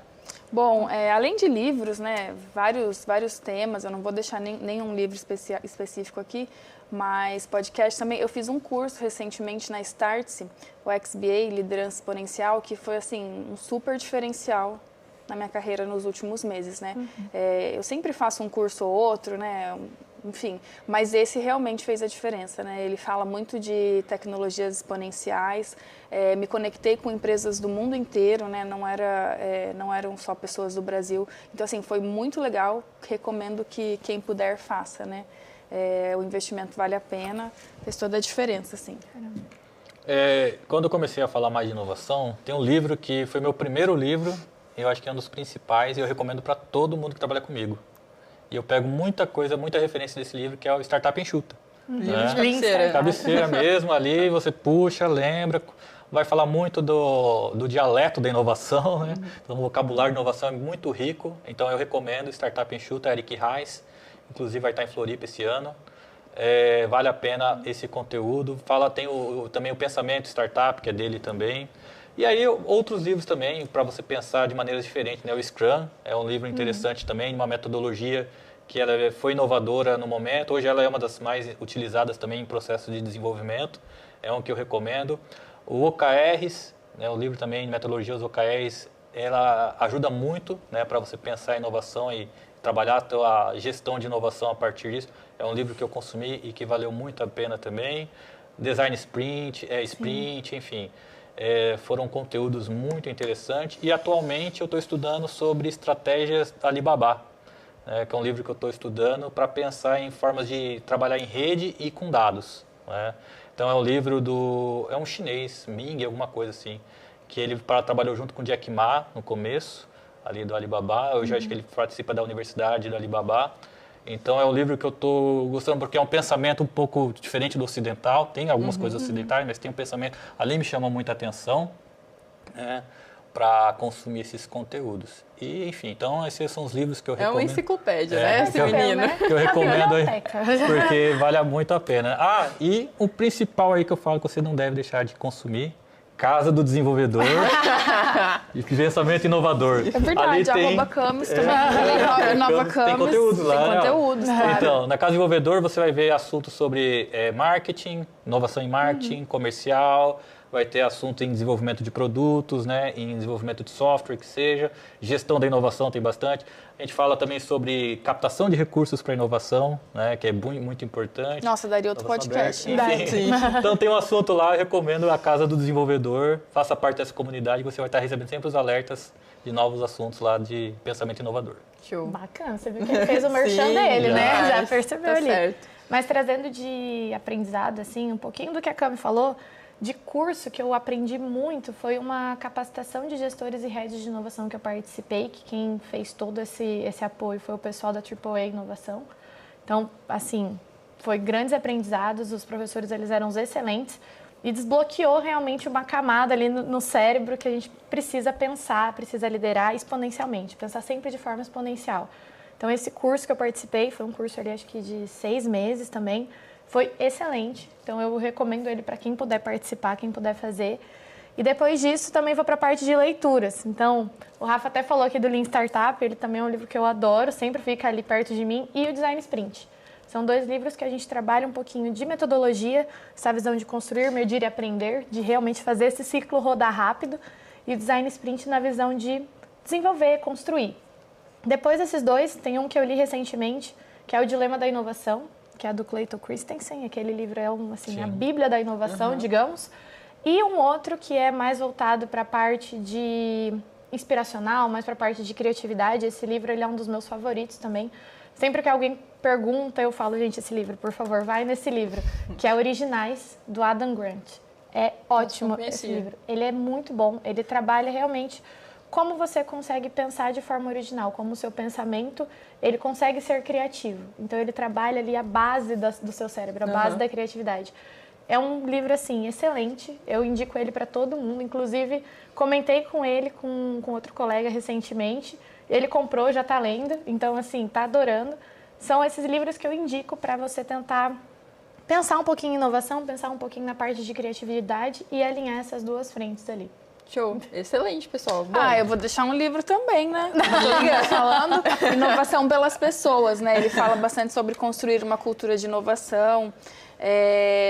Bom, além de livros, né, vários temas, eu não vou deixar nenhum livro específico aqui, mas podcast também. Eu fiz um curso recentemente na Startse, o XBA, Liderança Exponencial, que foi assim um super diferencial na minha carreira nos últimos meses, né? Eu sempre faço um curso ou outro, né? Enfim, mas esse realmente fez a diferença, né? Ele fala muito de tecnologias exponenciais, me conectei com empresas do mundo inteiro, né? Não eram só pessoas do Brasil. Então, assim, foi muito legal, recomendo que quem puder faça, né? O investimento vale a pena, fez toda a diferença, assim. Quando eu comecei a falar mais de inovação, tem um livro que foi meu primeiro livro, eu acho que é um dos principais e eu recomendo para todo mundo que trabalha comigo. E eu pego muita coisa, muita referência desse livro, que é o Startup Enxuta. Livro de cabeceira. Cabeceira mesmo, ali você puxa, lembra, vai falar muito do dialeto da inovação, né? Então, o vocabulário de inovação é muito rico, então eu recomendo o Startup Enxuta, Eric Ries, inclusive vai estar em Floripa esse ano. Vale a pena esse conteúdo. Tem também o Pensamento Startup, que é dele também. E aí, outros livros também, para você pensar de maneiras diferentes, né? O Scrum é um livro interessante também, uma metodologia que ela foi inovadora no momento. Hoje ela é uma das mais utilizadas também em processo de desenvolvimento. É um que eu recomendo. O OKRs, né? O livro também de metodologia, os OKRs, ela ajuda muito, né? Para você pensar em inovação e trabalhar a gestão de inovação a partir disso. É um livro que eu consumi e que valeu muito a pena também. Design Sprint, enfim. Foram conteúdos muito interessantes e atualmente eu estou estudando sobre estratégias Alibaba, né, que é um livro que eu estou estudando para pensar em formas de trabalhar em rede e com dados, né? Então é um livro é um chinês, Ming, alguma coisa assim, que ele trabalhou junto com Jack Ma no começo ali do Alibaba. Hoje acho que ele participa da Universidade do Alibaba. Então é um livro que eu estou gostando porque é um pensamento um pouco diferente do ocidental. Tem algumas coisas ocidentais, mas tem um pensamento... Ali me chama muita atenção, né, para consumir esses conteúdos. E, enfim, então esses são os livros que eu recomendo. É uma enciclopédia, né, esse menino? Que eu recomendo aí, porque vale muito a pena. E o principal aí que eu falo que você não deve deixar de consumir, Casa do Desenvolvedor e Pensamento Inovador. É verdade, arroba Camis também. Nova Camis. Tem conteúdo lá. Tem conteúdos, claro. Então, na Casa do Desenvolvedor você vai ver assuntos sobre marketing, inovação em marketing, comercial, vai ter assunto em desenvolvimento de produtos, né, em desenvolvimento de software, que seja, gestão da inovação tem bastante. A gente fala também sobre captação de recursos para inovação, né, que é muito importante. Nossa, daria outro podcast. Então tem um assunto lá, eu recomendo a Casa do Desenvolvedor, faça parte dessa comunidade, você vai estar recebendo sempre os alertas de novos assuntos lá de pensamento inovador. Show. Bacana, você viu que ele fez o merchan dele, né? Já percebeu ali. Certo. Mas trazendo de aprendizado, assim, um pouquinho do que a Cami falou, de curso que eu aprendi muito foi uma capacitação de gestores e redes de inovação que eu participei, que quem fez todo esse apoio foi o pessoal da AAA Inovação. Então, assim, foi grandes aprendizados, os professores eles eram excelentes, E desbloqueou realmente uma camada ali no cérebro que a gente precisa pensar, precisa liderar exponencialmente, pensar sempre de forma exponencial. Então, esse curso que eu participei, foi um curso ali, acho que de 6 meses também, foi excelente. Então, eu recomendo ele para quem puder participar, quem puder fazer. E depois disso, também vou para a parte de leituras. Então, o Rafa até falou aqui do Lean Startup, ele também é um livro que eu adoro, sempre fica ali perto de mim, e o Design Sprint. São 2 livros que a gente trabalha um pouquinho de metodologia, essa visão de construir, medir e aprender, de realmente fazer esse ciclo rodar rápido, e o Design Sprint na visão de desenvolver, construir. Depois desses 2, tem um que eu li recentemente, que é o Dilema da Inovação, que é do Clayton Christensen. Aquele livro é a bíblia da inovação, digamos. E um outro que é mais voltado para a parte de inspiracional, mais para a parte de criatividade. Esse livro ele é um dos meus favoritos também. Sempre que alguém pergunta, eu falo, gente, esse livro, por favor, vai nesse livro, que é Originais, do Adam Grant. É ótimo esse livro. Ele é muito bom, ele trabalha realmente como você consegue pensar de forma original, como o seu pensamento, ele consegue ser criativo. Então, ele trabalha ali a base do seu cérebro, a base da criatividade. É um livro, assim, excelente. Eu indico ele para todo mundo. Inclusive, comentei com ele, com outro colega recentemente. Ele comprou, já está lendo. Então, assim, está adorando. São esses livros que eu indico para você tentar pensar um pouquinho em inovação, pensar um pouquinho na parte de criatividade e alinhar essas 2 frentes ali. Show. Excelente, pessoal. Bom. Eu vou deixar um livro também, né? Falando inovação pelas pessoas, né? Ele fala bastante sobre construir uma cultura de inovação,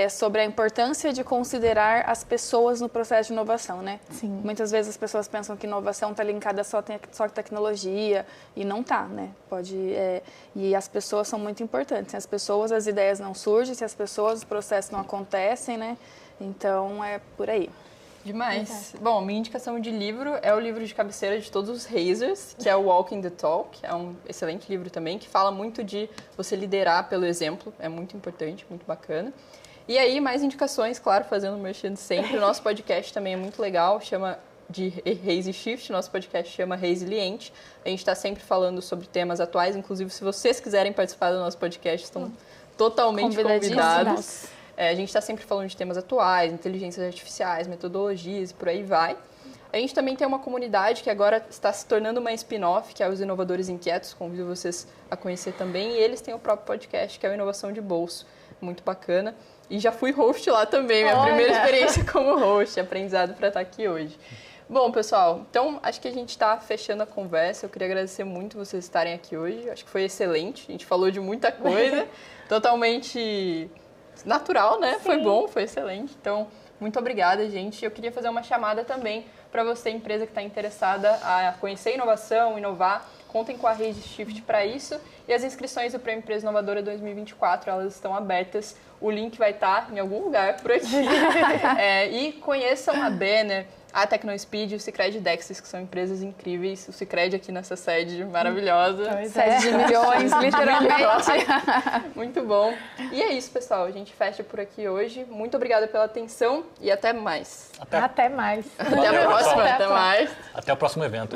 sobre a importância de considerar as pessoas no processo de inovação, né? Sim. Muitas vezes as pessoas pensam que inovação está linkada só à tecnologia e não está, né? E as pessoas são muito importantes. Sem as pessoas, as ideias não surgem, sem as pessoas, os processos não acontecem, né? Então, é por aí. Demais. Bom, minha indicação de livro é o livro de cabeceira de todos os Hazers, que é o Walking the Talk. É um excelente livro também, que fala muito de você liderar pelo exemplo. É muito importante, muito bacana. E aí, mais indicações, claro, fazendo merchan sempre. O nosso podcast também é muito legal, chama de Raise Shift, nosso podcast chama Resiliente. A gente está sempre falando sobre temas atuais, inclusive se vocês quiserem participar do nosso podcast, estão totalmente convidados. A gente está sempre falando de temas atuais, inteligências artificiais, metodologias e por aí vai. A gente também tem uma comunidade que agora está se tornando uma spin-off, que é os Inovadores Inquietos. Convido vocês a conhecer também. E eles têm o próprio podcast, que é o Inovação de Bolso. Muito bacana. E já fui host lá também, minha primeira experiência como host. Aprendizado para estar aqui hoje. Bom, pessoal, então acho que a gente está fechando a conversa. Eu queria agradecer muito vocês estarem aqui hoje. Acho que foi excelente. A gente falou de muita coisa. Totalmente natural, né? Sim. Foi bom, foi excelente. Então, muito obrigada, gente. Eu queria fazer uma chamada também para você, empresa que está interessada a conhecer inovação, inovar. Contem com a Raise Shift para isso. E as inscrições do Prêmio Empresa Inovadora 2024, elas estão abertas. O link vai estar em algum lugar por aqui. E conheçam a Banner, a TecnoSpeed e o Sicredi Dexis, que são empresas incríveis. O Sicredi aqui nessa sede maravilhosa. Sede de milhões, literalmente. Muito bom. E é isso, pessoal. A gente fecha por aqui hoje. Muito obrigada pela atenção e até mais. Até mais. Até a próxima. Até mais. Até o próximo evento.